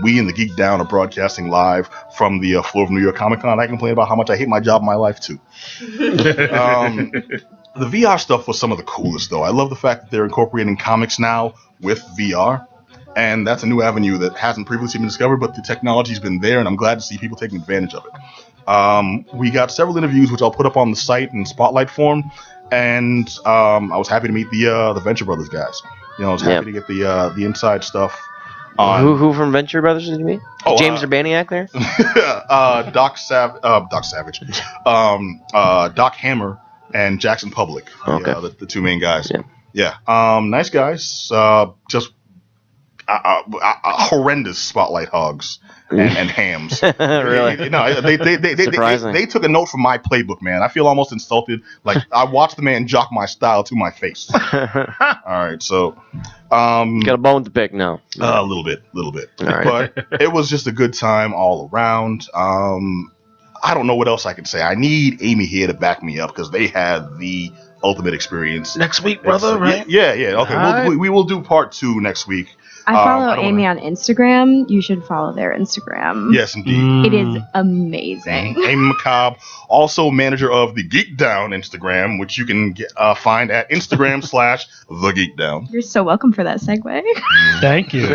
A: we in the Geek Down are broadcasting live from the floor of New York Comic Con, I complain about how much I hate my job in my life too. The VR stuff was some of the coolest, though. I love the fact that they're incorporating comics now with VR, and that's a new avenue that hasn't previously been discovered, but the technology's been there, and I'm glad to see people taking advantage of it. We got several interviews, which I'll put up on the site in spotlight form, and I was happy to meet the Venture Brothers guys. You know, I was happy to get the inside stuff.
B: Who from Venture Brothers did you meet?
A: Oh,
B: James Urbaniak there?
A: Doc Savage, Doc Hammer, and Jackson Public, the two main guys. Yeah. Nice guys. Just horrendous spotlight hogs and hams.
B: Really?
A: You know, they took a note from my playbook, man. I feel almost insulted. Like I watched the man jock my style to my face. All right, so
B: got a bone to pick now.
A: A little bit.
B: All right.
A: But it was just a good time all around. I don't know what else I can say. I need Amy here to back me up because they had the ultimate experience.
C: Next week, brother, right?
A: Yeah. Okay, we will do part 2 next week.
F: I follow Amy on Instagram. You should follow their Instagram.
A: Yes, indeed.
F: It is amazing.
A: Amy McCobb, also manager of the Geek Down Instagram, which you can find at Instagram/The Geek Down.
F: You're so welcome for that segue.
C: Thank you.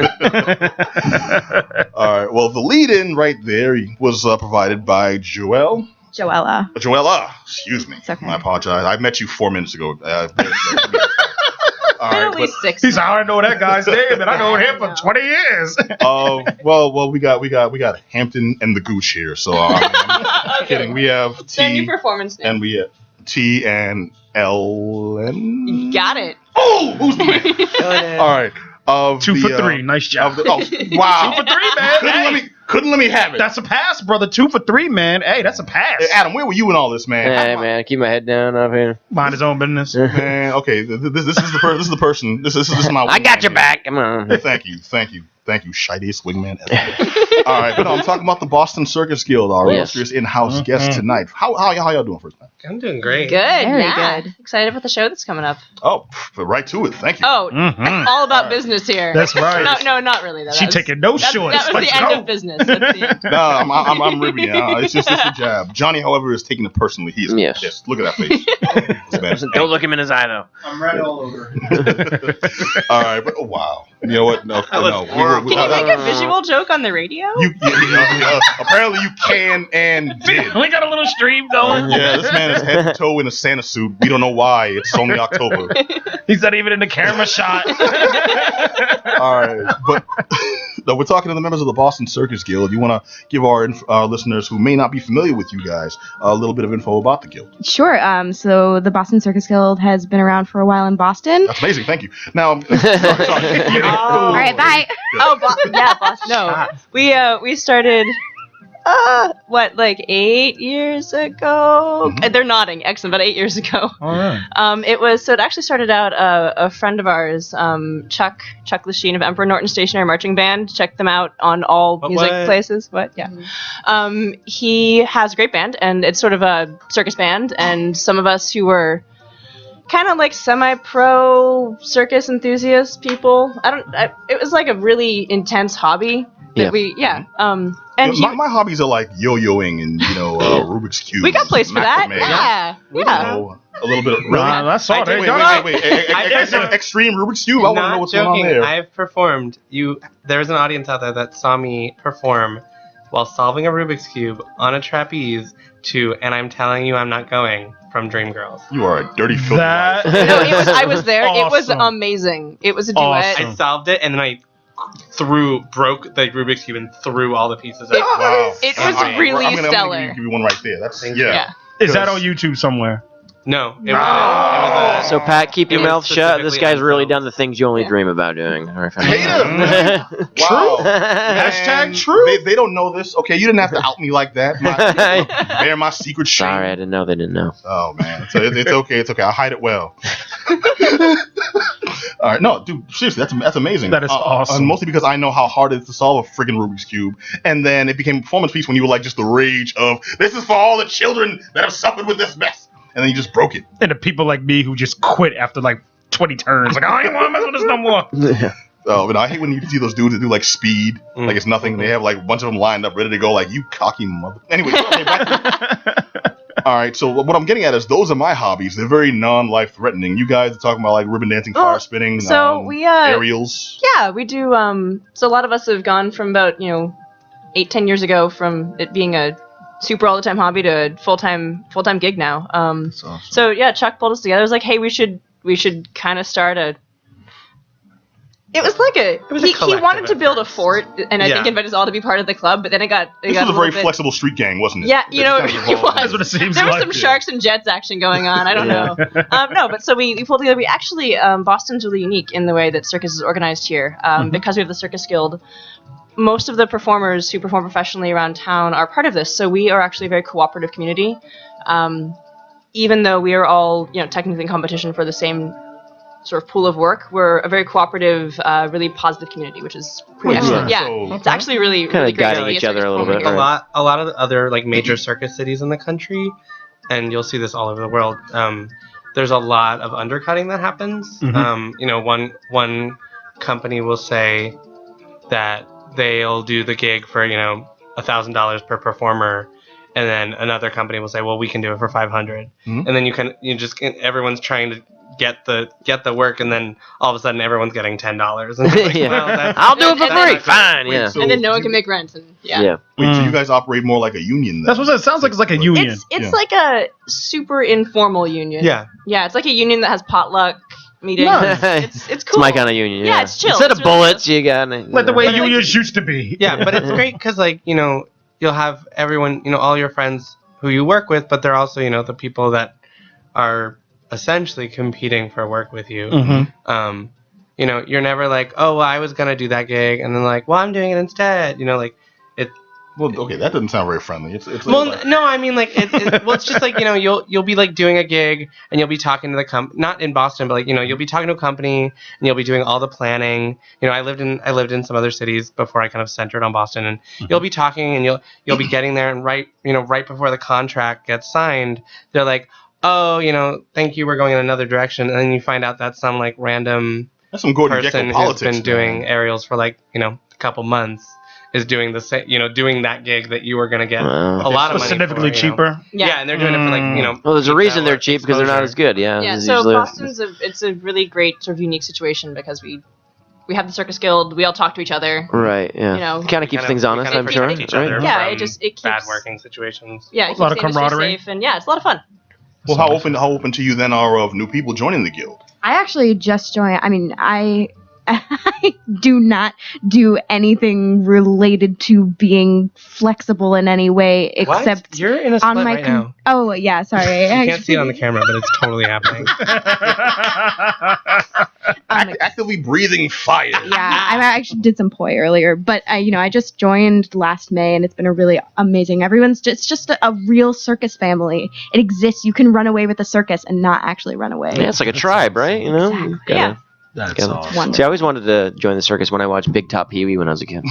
A: All right. Well, the lead-in right there was provided by Joella. Excuse me.
F: It's okay.
A: I apologize. I met you 4 minutes ago. All right,
D: at least 6.
C: He's I know that guy's name, and I know him for 20 years.
A: Well, we got Hampton and the Gooch here, so I'm kidding. We have T
D: New performance name.
A: and we have T and Ellen.
D: You got it.
A: Oh, who's the man? All right.
C: 2 for 3. Nice job.
A: Wow.
C: 2 for 3, man.
A: Couldn't let me have it.
C: That's a pass, brother. 2 for 3, man. Hey, that's a pass.
A: Hey, Adam, where were you in all this, man?
B: Hey, man, keep my head down up here.
C: Mind his own business.
A: Man, okay. This is the person. This is my.
B: I got your back. Come on.
A: Thank you, shittiest wingman ever. All right, but no, I'm talking about the Boston Circus Guild, our illustrious in-house guest tonight. How y'all doing first, man?
E: I'm doing great.
D: Good.
F: Very
D: Good. Excited about the show that's coming up.
A: Oh, right to it. Thank you.
D: Oh, all about business here.
C: That's right.
D: No, not really. Though.
C: She taking no shorts.
D: That was the end of business. That's the end.
A: No, I'm ribbing you. It's just a jab. Johnny, however, is taking it personally. He is pissed. Look at that face.
B: Don't look him in his eye, though.
C: I'm red all over.
A: All right, but wow. You know what? No.
D: Can you make a visual joke on the radio?
A: Apparently you can and did.
C: We got a little stream going.
A: Yeah, this man is head to toe in a Santa suit. We don't know why. It's only October.
C: He's not even in the camera shot.
A: All right, but no, we're talking to the members of the Boston Circus Guild. You want to give our listeners who may not be familiar with you guys a little bit of info about the guild?
F: Sure. So the Boston Circus Guild has been around for a while in Boston.
A: That's amazing. Thank you. Now, sorry.
F: All right, bye.
D: Boston. No, we started. 8 years ago?
A: Mm-hmm.
D: They're nodding. Excellent. About 8 years ago.
C: All right.
D: It actually started out a friend of ours, Chuck Lachine of Emperor Norton Stationary Marching Band. Check them out on all music places. Yeah. He has a great band, and it's sort of a circus band. And some of us who were kind of like semi-pro circus enthusiast people. It was like a really intense hobby. And
A: my hobbies are like yo-yoing and Rubik's Cube.
D: We got place for that. Yeah.
A: A little bit of
C: that's all.
A: Wait. Extreme Rubik's Cube. I want to know what's going on there.
E: I've performed. There's an audience out there that saw me perform while solving a Rubik's Cube on a trapeze to "And I'm Telling You I'm Not Going" from Dreamgirls.
A: You are a dirty filthy liar.
D: I was there.
C: Awesome.
D: It was amazing. It was a duet.
C: Awesome.
E: I solved it and then I broke the Rubik's Cube and threw all the pieces out.
A: Wow.
D: It was really stellar.
A: I'm gonna give you one right there. That's
E: Thank you.
A: yeah.
C: Is that on YouTube somewhere?
E: No, it was
B: So Pat, keep your
E: it was
B: mouth shut. This
E: specifically
B: guy's really
E: unfilmed.
B: done the things you only dream about doing.
A: Hater. Wow.
C: Hashtag true.
A: They don't know this. Okay, you didn't have to out me like that. Bear my secret shame.
B: Sorry, I didn't know they didn't know.
A: Oh man, so it's okay. It's okay. I'll hide it well. All right, no, dude, seriously, that's amazing.
C: That is awesome.
A: And mostly because I know how hard it is to solve a friggin' Rubik's Cube, and then it became a performance piece when you were like just the rage of this is for all the children that have suffered with this mess, and then you just broke it.
C: And the people like me who just quit after like 20 turns, like I don't want to mess with this no more.
A: Oh, but I hate when you see those dudes that do like speed, like it's nothing. They have like a bunch of them lined up, ready to go. Like you cocky mother. Anyway, okay, all right. So what I'm getting at is those are my hobbies. They're very non-life threatening. You guys are talking about like ribbon dancing, fire spinning,
D: so we
A: aerials.
D: Yeah, we do. So a lot of us have gone from about 8-10 years ago from it being a super all the time hobby to a full time gig now.
A: Awesome.
D: So yeah, Chuck pulled us together. It was like, hey, we should kind of start a. It was like he wanted to build a fort, and I think invited us all to be part of the club. But then it got
A: this was a very flexible street gang, wasn't it?
D: Yeah, it was.
C: That's what it seems
D: There was
C: like.
D: some sharks and jets action going on. I don't know. No, but so we pulled together. We actually Boston's really unique in the way that circus is organized here because we have the Circus Guild. Most of the performers who perform professionally around town are part of this, so we are actually a very cooperative community. Even though we are all technically in competition for the same sort of pool of work, we're a very cooperative, really positive community, which is pretty excellent. Yeah,
A: So,
D: it's actually really
B: Kind
D: really
B: of
D: great to
B: guiding
D: be a
B: each other
D: circus
B: a little bit.
D: performer here.
E: a lot of the other like major circus cities in the country, and you'll see this all over the world. There's a lot of undercutting that happens. One company will say that they'll do the gig for $1,000 per performer, and then another company will say, well, we can do it for $500, and then everyone's trying to get the work, and then all of a sudden everyone's getting $10. And it's like, well,
B: I'll do it for free. Fine,
A: Wait,
B: yeah.
A: so-
D: And then no one can make rent. And
B: Yeah.
A: Wait, so you guys operate more like a union then?
C: That's what it sounds like. It's like a union.
D: It's like a super informal union.
E: Yeah.
D: Yeah, it's like a union that has potluck meetings.
B: Nice.
D: It's cool.
B: It's my kind of union.
D: Yeah, it's chill.
B: Instead
D: It's
B: of
D: really
B: bullets, you got
C: like the way
E: But, like,
C: unions used to be.
E: Yeah, but it's great because you'll have everyone, all your friends who you work with, but they're also the people that are essentially competing for work with you. You're never like, oh, well, I was gonna do that gig, and then like, well, I'm doing it instead.
A: Well, okay, that doesn't sound very friendly. It's
E: Well,
A: like,
E: no, I mean it's just like you'll be like doing a gig and you'll be talking to the not in Boston, but you'll be talking to a company and you'll be doing all the planning. I lived in some other cities before I kind of centered on Boston, and you'll be talking and you'll be getting there, and right before the contract gets signed, they're like, oh, thank you, we're going in another direction, and then you find out that some like random
A: that's some Gordon
E: person
A: Gekko
E: who's
A: politics.
E: been doing aerials for like a couple months is doing the same, doing that gig that you were gonna get
B: Wow.
E: a lot of money
C: Significantly
E: for,
C: cheaper.
E: Yeah, and they're doing it for like
B: Well, there's a reason they're
E: $8
B: cheap because they're not
E: exposure.
B: as good. Yeah.
D: Yeah,
B: There's
D: so
B: usually-
D: Boston's it's a really great sort of unique situation because we have the Circus Guild. We all talk to each other.
B: Right. Yeah.
D: You know,
B: kind of keeps things honest, I'm
E: protect
B: sure.
E: each other
B: Right?
D: Yeah,
E: from
D: it keeps
E: bad working situations.
D: Yeah, it
C: A
D: keeps
C: lot of
D: the industry
C: camaraderie.
D: safe, and yeah, it's a lot of fun.
A: Well, how open to you then are of new people joining the guild?
F: I actually just joined. I mean, I do not do anything related to being flexible in any way except
E: What? You're in a split
F: on my
E: right now.
F: Oh yeah, sorry.
E: You can't see it on the camera, but it's totally happening.
A: Actively breathing fire.
F: Yeah, I actually did some poi earlier, but I just joined last May, and it's been a really amazing. It's just a real circus family. It exists. You can run away with the circus and not actually run away.
B: Yeah, it's like a tribe, right? You know.
F: Exactly.
B: Gotta-
D: Yeah.
C: That's
B: gotta-
C: awesome.
B: See, I always wanted to join the circus when I watched Big Top Pee Wee when I was a kid.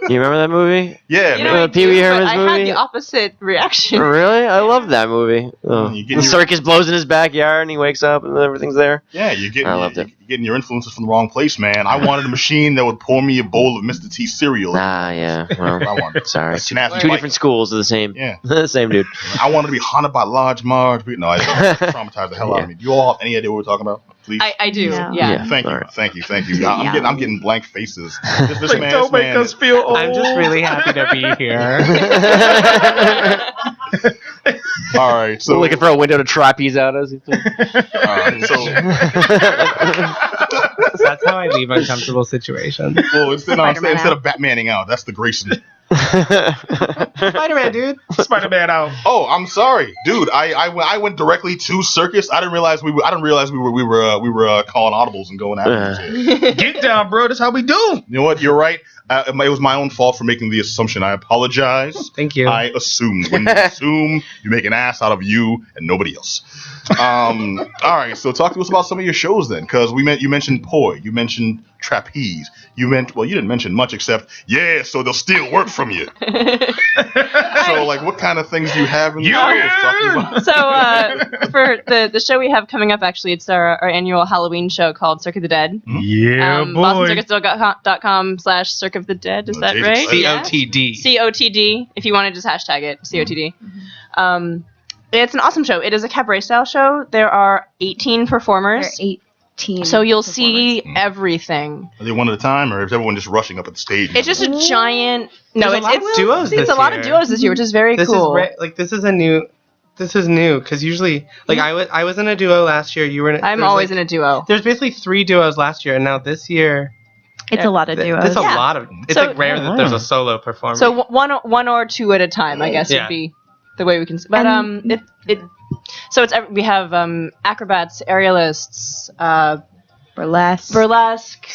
B: You remember that movie?
A: Yeah,
D: You
A: man.
D: know, I
B: Pee Wee
D: do, but
B: Herman's
D: I had
B: movie?
D: the opposite reaction.
B: Really? I love that movie. Oh.
A: You get
B: The
A: your-
B: circus blows in his backyard and he wakes up and everything's there.
A: Yeah, you're getting,
B: I loved it.
A: you're getting your influences from the wrong place, man. I wanted a machine that would pour me a bowl of Mr. T cereal.
B: Ah, yeah. Well,
A: I wanted.
B: sorry.
A: A snappy
B: Two
A: bite.
B: different schools of the same.
A: Yeah.
B: The same dude.
A: I wanted to be haunted by Large Marge. No, I didn't. Traumatized the hell out of me. Do you all have any idea what we're talking about? Please.
D: I do.
F: No.
D: Yeah.
B: Yeah.
A: Thank you,
B: All right.
A: thank you. I'm getting blank faces. This
C: Like,
A: man,
C: don't
A: this
C: make
A: man,
C: us feel old.
E: I'm just really happy to be here.
A: All right, so
B: Looking for a window to trapeze out as.
A: so
E: That's how I leave uncomfortable situations.
A: well, instead
F: Spider-Man
A: of
F: out.
A: Batmaning out, that's the Grayson.
E: Spider-Man, dude.
C: Spider-Man out.
A: Oh, I'm sorry, dude. I went directly to Circus. I didn't realize we were calling audibles and going after each other.
C: Get down, bro. That's how we do.
A: You know what? You're right. It was my own fault for making the assumption. I apologize.
E: Thank you.
A: I assumed. When you assume, you make an ass out of you and nobody else. All right. So talk to us about some of your shows then, because you mentioned Poi, you mentioned Trapeze, you didn't mention much except so they'll steal work from you. So like, what kind of things do you have in the shows? Talk to me about-
D: So for the show we have coming up, actually, it's our annual Halloween show called Cirque of the Dead.
C: Yeah, boy.
D: BostonCircus.com/Cirque of the Dead. Is that right?
E: COTD.
D: COTD. If you want to just hashtag it, COTD. It's an awesome show. It is a cabaret style show. There are 18 performers.
F: There are 18.
D: So you'll see everything.
A: Are they one at a time, or is everyone just rushing up at the stage?
D: It's just a giant. No,
E: There's a lot of duos
D: It's
E: this
D: a lot of
E: year.
D: duos this year, which is very cool.
E: This is new because usually I was in a duo last year. You were.
D: I'm always in a duo.
E: There's basically 3 duos last year, and now this year
F: It's a lot of duos.
E: It's a
D: Yeah.
E: lot of. It's
D: So-
E: like rare that there's a solo performer.
D: So one or two at a time, I guess,
E: Yeah.
D: would be the way we can. But we have acrobats, aerialists,
F: burlesque.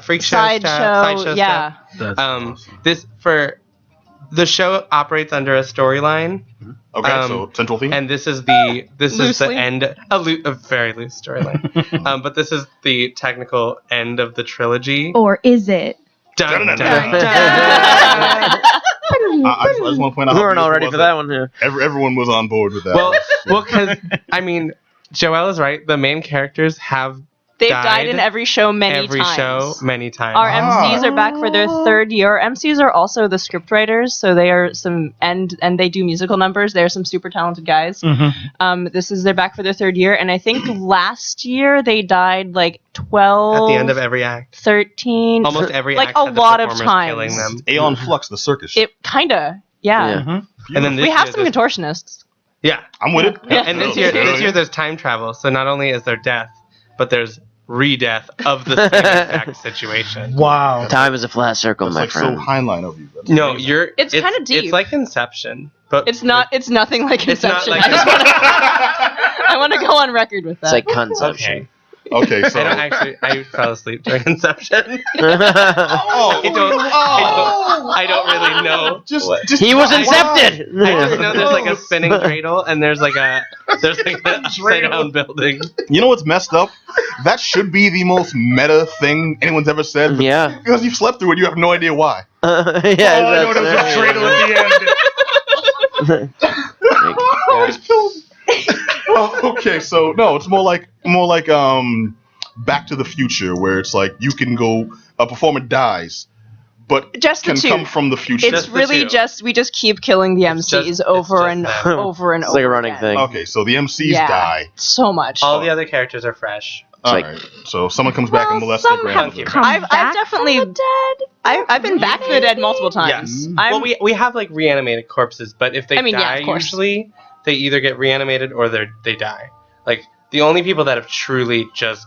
E: freak show
D: sideshow,
E: stuff.
D: yeah.
E: This for the show operates under a storyline.
A: Okay, so central theme.
E: And this is the
D: Loosely.
E: end a very loose storyline. But this is the technical end of the trilogy.
F: Or is it?
E: Dun, dun,
A: Dun,
E: dun,
A: I just want to point out.
B: We weren't all ready for that one here.
A: Everyone was on board with that.
E: Well, because I mean, Joelle is right. The main characters have
D: They've died in every show many
E: times.
D: Our MCs are back for their 3rd year. MCs are also the script writers, so they are and they do musical numbers. They're some super talented guys. They're back for their 3rd year, and I think last year they died like 12
E: at the end of every act.
D: 13.
E: Almost every
D: like
E: act
D: a
E: had the
D: lot of
E: performers
D: times.
E: killing them.
A: Aeon Flux, the circus.
D: It kinda, yeah.
E: And then this
D: We have
E: year
D: some
E: there's-
D: contortionists.
E: Yeah,
A: I'm with it.
D: Yeah.
E: And this year there's time travel. So not only is there death, but there's re-death of the same exact situation.
C: Wow.
B: Time is a flat circle,
A: That's
B: my
A: like
B: friend.
A: so Heinlein of you. That's
E: No,
A: amazing.
D: It's kinda deep.
E: It's like Inception, but
D: It's nothing like
E: It's not
D: Inception.
E: like
D: I want to go on record with that.
B: It's like conception.
E: okay.
A: Okay, so
E: I fell asleep during Inception.
A: oh,
E: I don't really know.
B: He was incepted.
E: I just know there's like a spinning cradle and there's like an upside down building.
A: You know what's messed up? That should be the most meta thing anyone's ever said. But
B: Yeah.
A: because you've slept through it, you have no idea why.
B: Yeah.
C: I know there was a cradle at the end.
A: Oh, he's killing me. Well, okay, so no, it's more like Back to the Future, where it's like you can go, a performer dies, but
D: Just the
A: can
D: two.
A: come from the future.
D: It's
E: Just the
D: really
E: two.
D: just we just keep killing the MCs
E: just
D: over and
E: them.
D: over and
B: It's
D: over.
B: like a running
D: again.
B: thing.
A: Okay, so the MCs
D: Yeah.
A: die.
D: So much.
E: All the other characters are fresh.
A: All
B: like-
A: right, so someone comes back and molests their
F: some have
A: grandmother.
F: come
D: I've
F: back
D: definitely-
F: from the dead.
D: I've been back from the dead multiple times.
E: Yes.
D: I'm,
E: Well, we have like reanimated corpses, but if they
D: I mean, yeah,
E: die,
D: of course.
E: usually they either get reanimated or they die. Like the only people that have truly just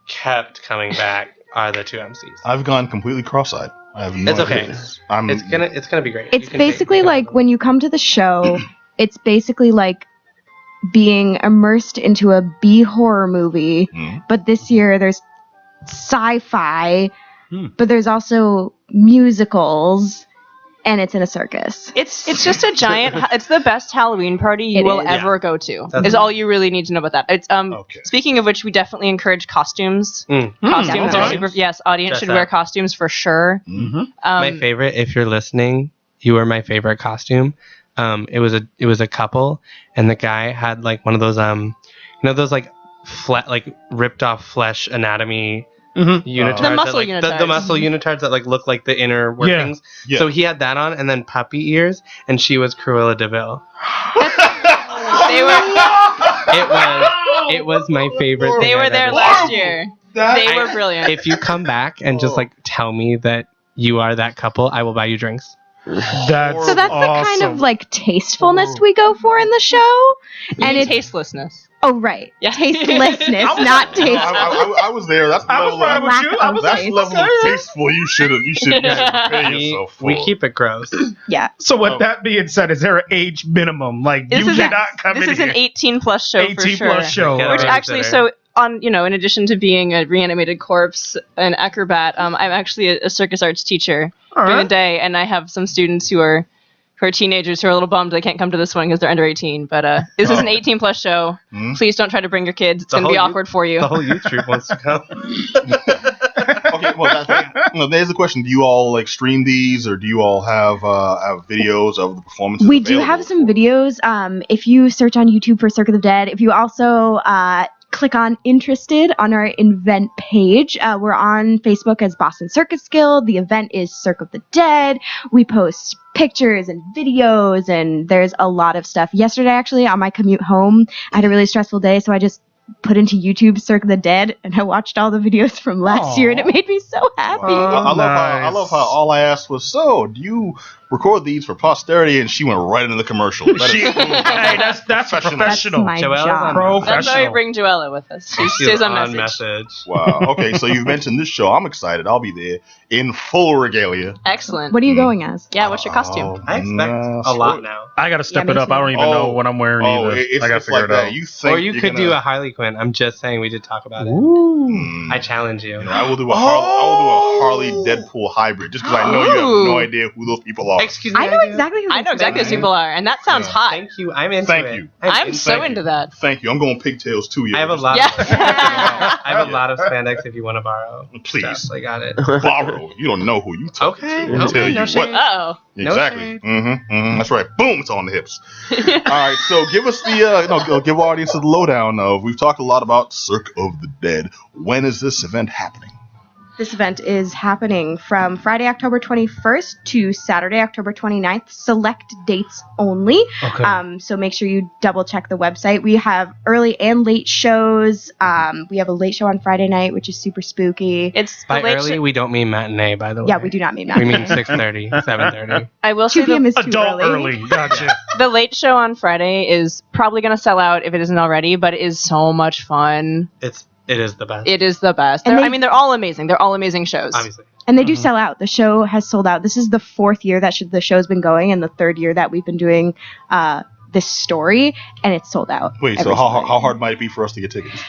E: kept coming back are the 2 MCs.
A: I've gone completely cross-eyed. I have no
E: It's okay.
A: idea. I'm,
E: It's gonna be great.
F: It's
E: You can
F: basically
E: take-
F: like when you come to the show, it's basically like being immersed into a B horror movie.
A: Hmm.
F: But this year there's sci-fi,
C: Hmm.
F: but there's also musicals, and it's in a circus.
D: it's just a giant. It's the best Halloween party you
F: It
D: will
F: is.
D: ever go to.
E: That's-
D: Is all you really need to know about that. It's
A: Okay.
D: Speaking of which, we definitely encourage costumes.
E: Mm.
D: Costumes are
F: okay.
D: super. Yes, audience
E: Dress
D: should wear
E: up.
D: costumes for sure.
C: Mm-hmm.
E: My favorite, if you're listening, you were my favorite costume. It was a couple, and the guy had like one of those those like like ripped off flesh anatomy unitards.
D: The muscle
E: that, like,
D: unitards.
E: The muscle unitards that like look like the inner workings.
A: Yeah.
E: So he had that on, and then puppy ears, and she was Cruella de Vil.
D: They were
E: It was my favorite.
D: they
E: thing
D: were
E: I've
D: there
E: ever
D: last
E: seen.
D: year. They were brilliant.
E: If you come back and just like tell me that you are that couple, I will buy you drinks.
C: That's
F: So that's the kind of
C: awesome.
F: like tastefulness we go for in the show, and it's
D: tastelessness.
F: oh right,
D: Yeah.
F: tastelessness,
C: I was-
F: not
A: No,
F: tasteful.
A: I was there. That's the
C: I was
A: level.
C: right with
F: Lack
C: you.
F: of
C: I was
A: That's
F: taste.
A: the level of tasteful. You should prepare yourself for.
E: We keep it gross.
F: Yeah.
C: So with
A: Oh.
C: that being said, is there an age minimum? Like
D: This
C: you
D: is
C: cannot come
D: This
C: in
D: is an
C: here.
D: 18 plus show
C: 18
D: for sure.
C: plus show.
E: Yeah,
D: Which
E: right.
D: actually, so on, in addition to being a reanimated corpse, an acrobat, I'm actually a circus arts teacher during the day, and I have some students who are teenagers who are a little bummed they can't come to this one because they're under 18. But this is an 18 plus show.
A: Hmm?
D: Please don't try to bring your kids. It's
E: The
D: going to be
E: whole
D: awkward for you.
E: The whole youth troop wants to come.
A: Okay, well, there's the question: do you all like stream these, or do you all have videos of the performances?
F: We do have some videos. If you search on YouTube for Cirque of the Dead, if you also click on Interested on our event page, we're on Facebook as Boston Circus Guild. The event is Cirque of the Dead. We post pictures and videos, and there's a lot of stuff. Yesterday, actually, on my commute home, I had a really stressful day, so I just put into YouTube Cirque of the Dead, and I watched all the videos from last year, and it made me so happy.
A: I
C: Nice.
A: love how all I asked was, so do you record these for posterity? And she went right into the commercial. That
C: She-
A: is
C: hey, that's professional.
F: That's my
E: Joelle's
F: job.
E: on
D: That's why we
C: Professional.
D: bring Joella with us. She
E: She's
D: stays on message.
A: wow. Okay, so you've mentioned this show. I'm excited. I'll be there in full regalia.
D: Excellent.
F: What are you going as?
D: Yeah, what's your costume?
A: Oh,
E: I expect
A: no,
E: a lot
A: sweet.
E: now.
C: I gotta step
F: Yeah,
C: it
F: me
C: up.
F: too.
C: I don't even know what I'm wearing
A: Oh,
C: either.
A: it's
C: I gotta
A: it's
C: figure
A: like
C: it out.
A: that. You think
E: Or you
A: you're
E: could
A: gonna,
E: do a Harley Quinn. I'm just saying we did talk about it.
A: Mm.
E: I challenge you.
A: I will do a Harley Deadpool hybrid just because I know you have no idea who those people are.
E: Excuse me.
F: I know
E: do.
F: exactly who
D: I know
F: this
D: exactly
F: is.
D: what people are, and that sounds
A: Yeah.
D: hot.
E: Thank you. I'm into
A: Thank
E: it.
A: you.
D: I'm so
A: Thank
D: into
A: you.
D: that.
A: Thank you. I'm going pigtails too.
E: I have a lot.
D: Yeah.
E: I have a lot of spandex if you want to borrow.
A: Please.
E: Stuff. I got it.
A: Borrow. You don't know who you talking
E: Okay.
A: to. I'll tell
E: Okay.
A: you
E: No
A: what.
E: shade.
D: Uh-oh.
E: No
A: Exactly.
E: shade.
A: That's right. Boom. It's on the hips. All right. So give us the give our audience the lowdown of. We've talked a lot about Cirque of the Dead. When is this event happening?
F: This event is happening from Friday, October 21st to Saturday, October 29th. Select dates only.
C: Okay.
F: So make sure you double check the website. We have early and late shows. We have a late show on Friday night, which is super spooky.
D: It's the
E: By
D: late
E: early,
D: show.
E: we don't mean matinee, by the way.
F: Yeah, we do not mean that.
E: We mean 6:30, 7:30.
D: I will
F: 2
D: say
F: p.m.
D: the,
F: is too
C: Adult
F: early.
C: early. Gotcha.
D: the late show on Friday is probably going to sell out if it isn't already, but it is so much fun.
E: It is the best.
D: It is the best.
F: And
D: They're all amazing. They're all amazing shows.
E: Obviously.
F: And they do sell out. The show has sold out. This is the 4th year that the show's been going, and the 3rd year that we've been doing this story, and it's sold out.
A: Wait. So
F: every
A: how
F: single
A: hard might it be for us to get tickets?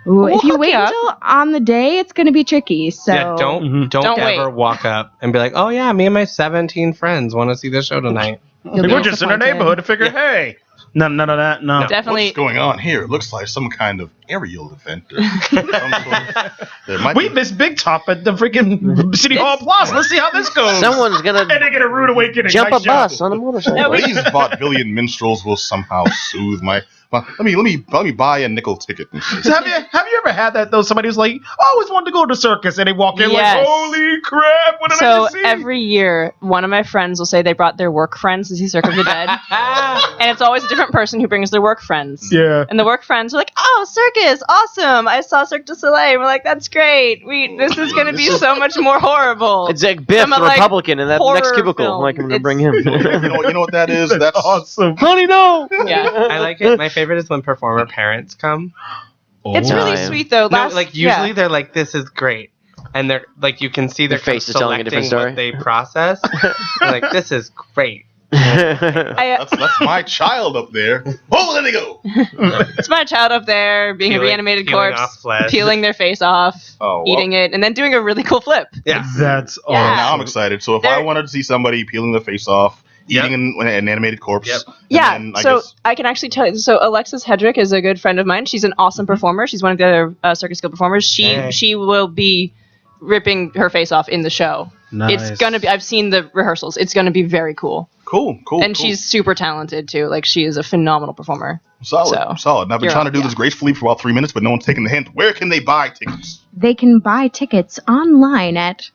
F: Ooh, if you
D: hook
F: wait
D: you up.
F: until on the day, it's going to be tricky. So
E: Yeah, don't
D: Don't
E: ever
D: wait.
E: walk up and be like, "Oh yeah, me and my 17 friends want to see this show tonight."
F: you'll
C: Like,
F: be
C: we're just in our
F: disappointed.
C: neighborhood to figure, hey, none of that. No.
D: Definitely.
A: What's going on here? It looks like some kind of aerial event. Or some sort of, there might
C: We
A: be.
C: missed Big Top at the freaking City Hall Plaza. Let's see how this goes.
B: Someone's gonna
C: And they get a rude awakening.
B: jump
C: Nice
B: a
C: job.
B: bus on a motorcycle.
D: No, we-
A: These vaudevillian minstrels will somehow soothe my. Let me buy a nickel ticket.
C: So have you ever had that though? Somebody who's like, I always wanted to go to circus, and they walk in
D: Yes.
C: like, holy crap, what did I
D: So
C: just see?
D: every year, one of my friends will say they brought their work friends to see Cirque of the Dead, and it's always a different person who brings their work friends.
C: Yeah.
D: And the work friends are like, "Oh, circus, awesome! I saw Cirque du Soleil." And we're like, "That's great. This is going to be so much more horrible."
B: It's like Biff,
D: I'm a,
B: the
D: like,
B: Republican, in that
D: horror
B: next cubicle.
D: film.
B: Like, I'm gonna
D: It's-
B: bring him.
A: You know what that is? That's
C: awesome.
B: Honey, no.
D: Yeah,
E: I like it. My favorite is when performer parents come.
D: it's
B: Oh.
D: really
B: Nice.
D: sweet though.
E: No,
D: Last,
E: like usually they're like, "This is great," and they're like, you can see
B: Their
E: their
B: face is telling a different
E: selecting
B: story.
E: what they process. They're like, "This is great."
A: that's my child up there. Oh, there they go.
D: it's my child up there being a reanimated
E: peeling
D: corpse,
E: off flesh.
D: peeling their face off,
A: Oh, well.
D: eating it, and then doing a really cool flip.
E: Yeah.
C: That's
D: Yeah.
C: awesome.
A: Now I'm excited. So if
D: They're-
A: I wanted to see somebody peeling their face off,
E: Yep.
A: eating an animated corpse,
E: Yep.
A: and
D: Yeah,
A: then I
D: so
A: guess-
D: I can actually tell you. So Alexis Hedrick is a good friend of mine. She's an awesome performer. She's one of the other Circus Guild performers.
E: Hey.
D: She will be ripping her face off in the show.
C: Nice.
D: It's gonna be. I've seen the rehearsals. It's gonna be very cool.
A: cool.
D: And she's super talented too. Like she is a phenomenal performer.
A: solid.
D: so,
A: And I've been
D: you're
A: trying to
D: up,
A: do
D: yeah.
A: this gracefully for about 3 minutes, but no one's taking the hint. Where can they buy tickets?
F: They can buy tickets online at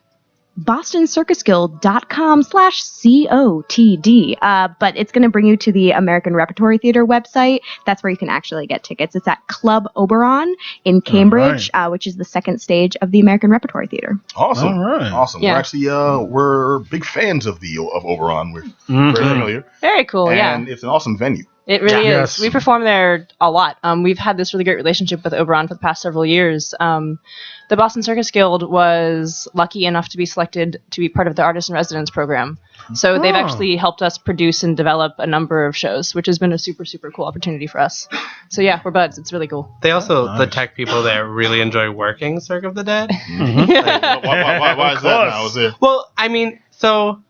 F: bostoncircusguild.com/COTD. But it's going to bring you to the American Repertory Theater website. That's where you can actually get tickets. It's at Club Oberon in Cambridge, which is the second stage of the American Repertory Theater.
A: Awesome.
G: All right.
A: Awesome.
D: Yeah.
A: We're actually we're big fans of Oberon. We're very familiar.
D: Very cool.
A: And it's an awesome venue.
D: It really is.
G: Yes.
D: We perform there a lot. We've had this really great relationship with Oberon for the past several years. The Boston Circus Guild was lucky enough to be selected to be part of the Artist in Residence program. So they've actually helped us produce and develop a number of shows, which has been a super, super cool opportunity for us. So yeah, we're buds. It's really cool.
E: They also, the tech people there really enjoy working Cirque of the Dead.
A: Why is that now? Is it?
E: Well, I mean, so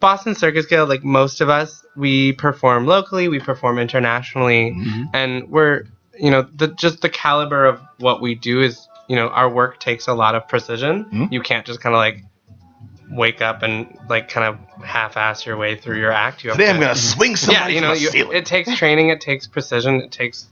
E: Boston Circus Guild, like most of us, we perform locally, we perform internationally, and we're, just the caliber of what we do is, our work takes a lot of precision. You can't just kind of like wake up and like kind of half-ass your way through your act. You have
A: Today I'm gonna swing somebody from the ceiling.
E: it takes training, it takes precision, it takes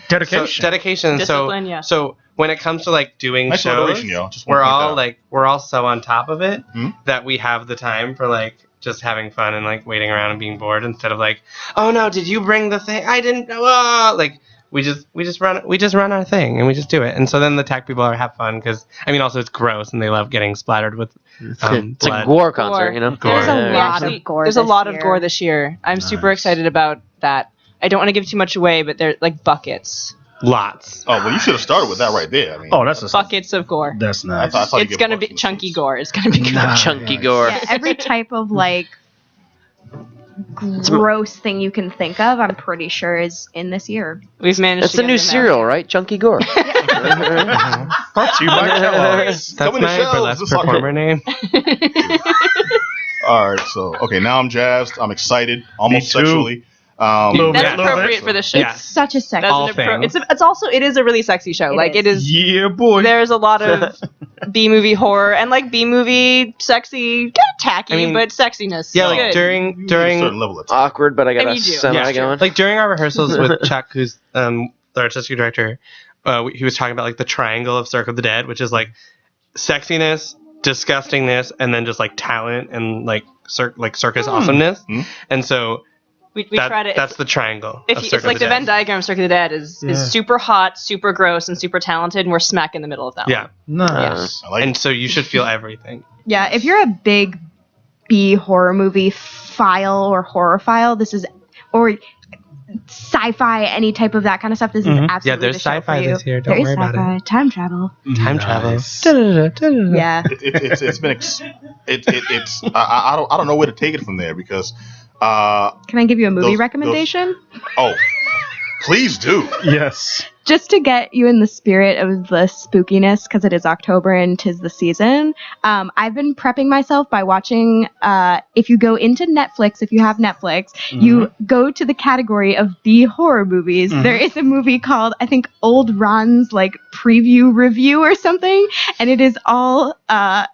C: Dedication.
E: dedication.
D: Discipline, yeah.
E: So when it comes to like doing
A: Nice
E: shows,
A: motivation, yo. Just
E: we're
A: wanna point
E: all we're all so on top of it that we have the time for like just having fun and like waiting around and being bored instead of like, oh no, did you bring the thing? I didn't know. Like we just run our thing and we just do it. And so then the tech people have fun because also it's gross and they love getting splattered with
B: It's
E: blood.
B: a gore concert,
F: There's a
D: We
F: lot
D: actually-
F: of gore.
D: There's a
F: this
D: lot
F: year.
D: of gore this year. I'm super excited about that. I don't want to give too much away, but they're like buckets.
E: Lots.
A: Oh well, you should have started with that right there. I mean,
C: Oh, that's
D: Buckets of gore.
C: That's nice.
A: I thought you'd
D: It's
A: give
D: going to
A: buckets
D: be
A: of
D: chunky
A: sauce.
D: gore. It's going to be good.
C: Nice.
B: Chunky gore.
F: Yeah, every type of like gross thing you can think of, I'm pretty sure is in this year.
D: We've managed
B: That's
D: to
B: the
D: get
B: new
D: it in there.
B: cereal, right? Chunky gore.
C: Brought to you by Kellogg's.
E: That's
A: Coming to
E: my
A: shelves
E: burlesque
A: this October.
E: performer name.
A: All right, so okay, now I'm jazzed. I'm excited, almost
C: Me too.
A: sexually.
C: Little
D: That's
C: bit, little
D: appropriate
C: bit.
D: for the show.
E: Yeah.
F: It's such a sex.
D: That's
E: All
D: an
E: things.
D: it is a really sexy show. It is.
C: Yeah, boy.
D: There's a lot of B movie horror and like B movie sexy, kind of tacky, but sexiness.
E: Yeah,
D: It's
E: like
D: good.
E: during
A: certain level of
B: Awkward, but I got
D: And
B: a
D: you do.
B: semi going.
E: like during our rehearsals with Chuck, who's the artistic director, he was talking about like the triangle of Cirque of the Dead, which is like sexiness, disgustingness, and then just like talent and like circus awesomeness. And so
D: we try to.
E: that's the triangle.
D: If
E: of
D: you,
E: Cirque
D: it's like
E: of
D: the
E: the
D: Venn
E: Dead.
D: diagram of Cirque of the Dead is super hot, super gross, and super talented, and we're smack in the middle of that.
E: Yeah,
C: Nice.
A: I like
E: and
A: it.
E: so you should feel everything.
F: Yeah, if you're a big B horror movie file or horror file, this is, or sci-fi, any type of that kind of stuff, this is absolutely
E: Yeah, there's
F: the show
E: sci-fi
F: for you.
E: this year.
F: There
E: Don't
F: is
E: worry about
F: sci-fi,
E: it.
F: time travel.
E: Time travel.
F: Yeah.
A: It's been it's I don't know where to take it from there because
F: Can I give you a movie
A: those-
F: recommendation?
A: oh, please do.
C: Yes.
F: Just to get you in the spirit of the spookiness, because it is October and 'tis the season, I've been prepping myself by watching, if you go into Netflix, if you have Netflix, you go to the category of B horror movies. There is a movie called, I think, Old Ron's like preview review or something, and it is all, what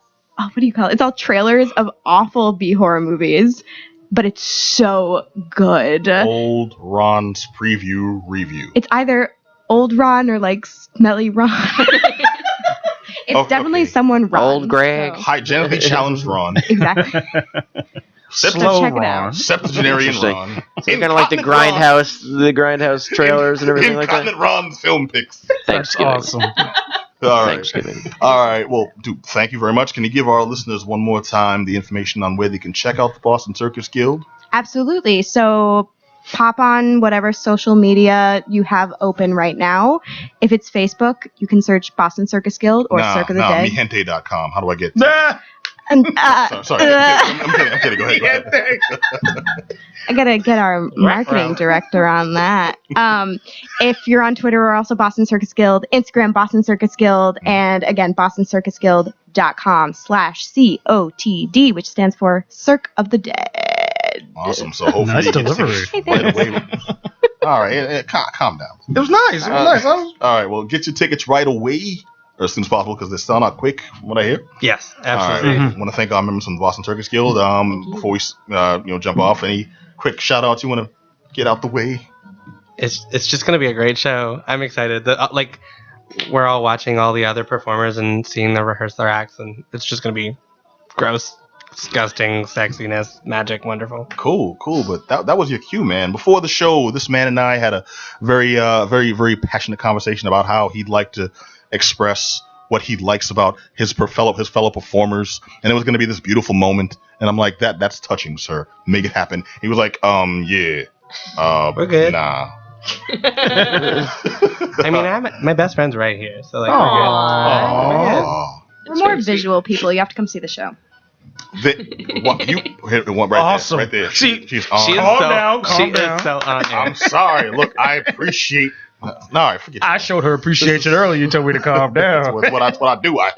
F: do you call it? It's all trailers of awful B horror movies, but it's so good.
A: Old Ron's preview review.
F: It's either Old Ron or like Smelly Ron. It's definitely someone Ron.
B: Old Greg.
F: so-
A: Hygienically challenged Ron.
F: Exactly.
C: Slow
F: check it
C: Ron.
F: out.
A: Septuagenarian
B: Interesting.
A: Ron.
B: Kind of like the Grindhouse trailers and everything like that.
A: Incontinent Ron's film picks.
C: That's
B: Thanksgiving.
C: awesome.
A: All right.
B: Thanksgiving.
A: All right. Well, dude, thank you very much. Can you give our listeners one more time the information on where they can check out the Boston Circus Guild?
F: Absolutely. So pop on whatever social media you have open right now. If it's Facebook, you can search Boston Circus Guild or Cirque of the Dead.
A: mihente.com. How do I get?
F: And,
A: Sorry. I'm kidding. Go ahead.
F: I gotta get our marketing director on that. If you're on Twitter, we're also Boston Circus Guild, Instagram Boston Circus Guild, and again bostoncircusguild.com/COTD, which stands for Cirque of the Dead.
A: Awesome. So hopefully
C: Nice
A: you get
C: delivery.
A: tickets right away. All right. Calm down.
C: It was nice. It was nice.
A: All right. Well, get your tickets right away. Or as soon as possible, because they're selling out quick, from what I hear.
E: Yes,
A: All right.
E: absolutely.
A: I want to thank our members from the Boston Circus Guild. Before we jump off, any quick shout outs you want to get out the way?
E: It's just gonna be a great show. I'm excited. We're all watching all the other performers and seeing them rehearse their acts, and it's just gonna be gross, disgusting, sexiness, magic, wonderful.
A: Cool. But that was your cue, man. Before the show, this man and I had a very, very passionate conversation about how he'd like to express what he likes about his fellow performers, and it was going to be this beautiful moment. And I'm like, that's touching, sir. Make it happen. He was like, yeah,
E: we're good.
A: Nah.
E: I mean, my best friend's right here, so like,
F: We're more visual people. You have to come see the show.
C: Awesome.
A: Right there.
C: She's
A: on.
C: Calm down.
E: So
A: I'm sorry. Look, I appreciate. No, I forget.
C: I showed her appreciation earlier. You told me to calm down.
A: That's what I do. I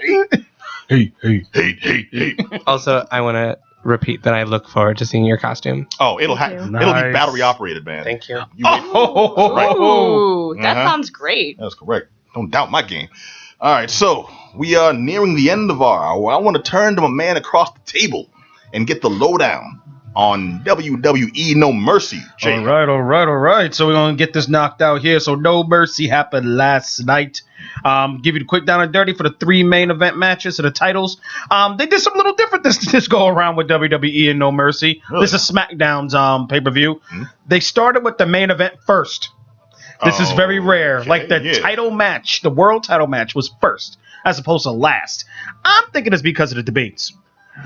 A: hate.
E: Also, I want to repeat that I look forward to seeing your costume.
A: Oh, it'll be battery operated, man.
E: Thank you.
D: That sounds great.
A: That's correct. Don't doubt my game. All right, so we are nearing the end of our hour. I want to turn to my man across the table and get the lowdown on WWE No Mercy. Jay.
C: All right. So we're going to get this knocked out here. So No Mercy happened last night. Give you the quick down and dirty for the 3 main event matches of the titles. They did something a little different this go around with WWE and No Mercy.
A: Really?
C: This is SmackDown's pay-per-view. Mm-hmm. They started with the main event first. This is very rare.
A: Okay,
C: like the title match, the world title match was first as opposed to last. I'm thinking it's because of the debates.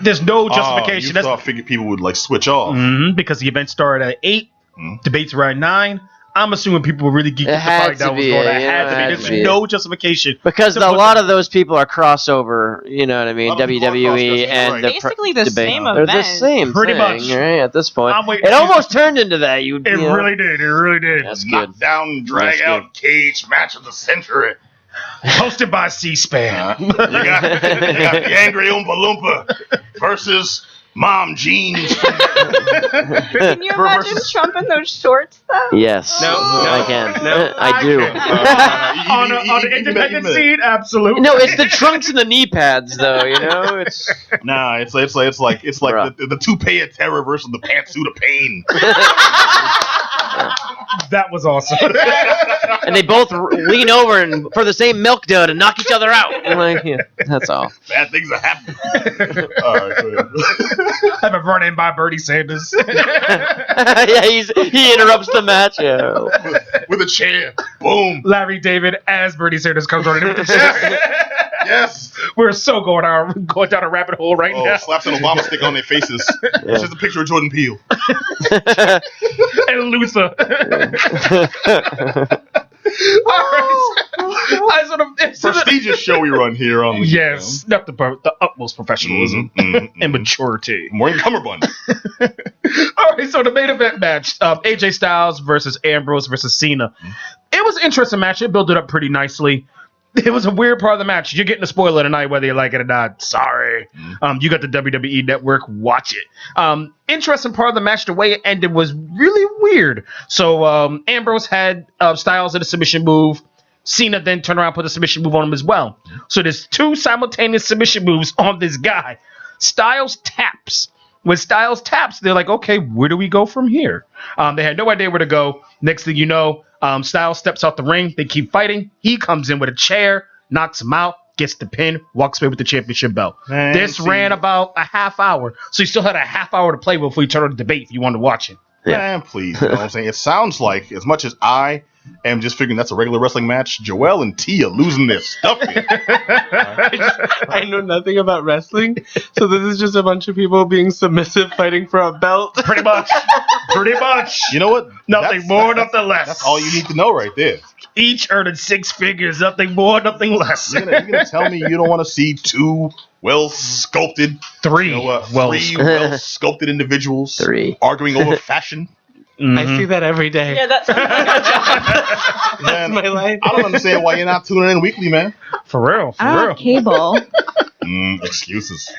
C: There's no justification.
A: You thought people would like switch off.
C: Because the event started at 8, debates were at 9. I'm assuming people were really geeked to find out what was going on. It had to be. There's no justification.
B: Because a lot of those people are crossover, you know what I mean? WWE and
D: basically the same
B: They're
D: event.
B: the same
C: Pretty
B: thing,
C: much.
B: Right, at this point. It almost turned into that.
C: It really did.
B: That's good.
A: Knockdown, drag out, cage match of the century.
C: Hosted by C-SPAN.
A: You got the angry Oompa Loompa versus Mom Jeans.
D: Can you imagine Trump in those shorts, though?
B: Yes.
E: No,
B: I can.
E: no,
B: I do.
C: On the independent scene, absolutely.
B: No, it's the trunks and the knee pads, though. You know, it's
A: it's like the toupee of terror versus the pantsuit of pain.
C: That was awesome.
B: And they both lean over and for the same milk dud and knock each other out. I'm like, yeah, that's all.
A: Bad things are happening. All right, go ahead.
C: Have a run in by Bernie Sanders.
B: Yeah, he interrupts the match. Yeah.
A: With a chair. Boom.
C: Larry David as Bernie Sanders comes running in with the chair.
A: Yes.
C: We're so going down a rabbit hole right now.
A: Slaps an Obama stick on their faces.
B: Yeah.
A: It's just a picture of Jordan Peele.
C: And Luther.
A: Prestigious show we run here on the
C: yes, not the utmost professionalism and maturity.
A: More than cummerbund.
C: All right, so the main event match, AJ Styles versus Ambrose versus Cena. It was an interesting match. It built it up pretty nicely. It was a weird part of the match. You're getting a spoiler tonight, whether you like it or not. Sorry. You got the WWE Network. Watch it. Interesting part of the match. The way it ended was really weird. So Ambrose had Styles in a submission move. Cena then turned around and put a submission move on him as well. So there's 2 simultaneous submission moves on this guy. Styles taps. When Styles taps, they're like, okay, where do we go from here? They had no idea where to go. Next thing you know, Styles steps out the ring. They keep fighting. He comes in with a chair, knocks him out, gets the pin, walks away with the championship belt. This ran about a half hour. So you still had a half hour to play before you turn on the debate if you wanted to watch it.
B: Yeah.
A: Man, please. You know what I'm saying? It sounds like, as much as I am just figuring that's a regular wrestling match, Joel and Tia losing their stuff here.
E: I know nothing about wrestling, so this is just a bunch of people being submissive, fighting for a belt.
C: Pretty much.
A: You know what?
C: Nothing more, nothing less.
A: That's all you need to know right there.
C: Each earning 6 figures, nothing more, nothing less.
A: You're gonna tell me you don't want to see 2 well-sculpted,
C: 3
A: 3 well-sculpted individuals
B: 3
A: arguing over fashion?
E: I see that every day.
D: Yeah, that sounds like a job.
E: That's my life.
A: I don't understand why you're not tuning in weekly, man.
C: For real.
F: I don't have cable.
A: Excuses.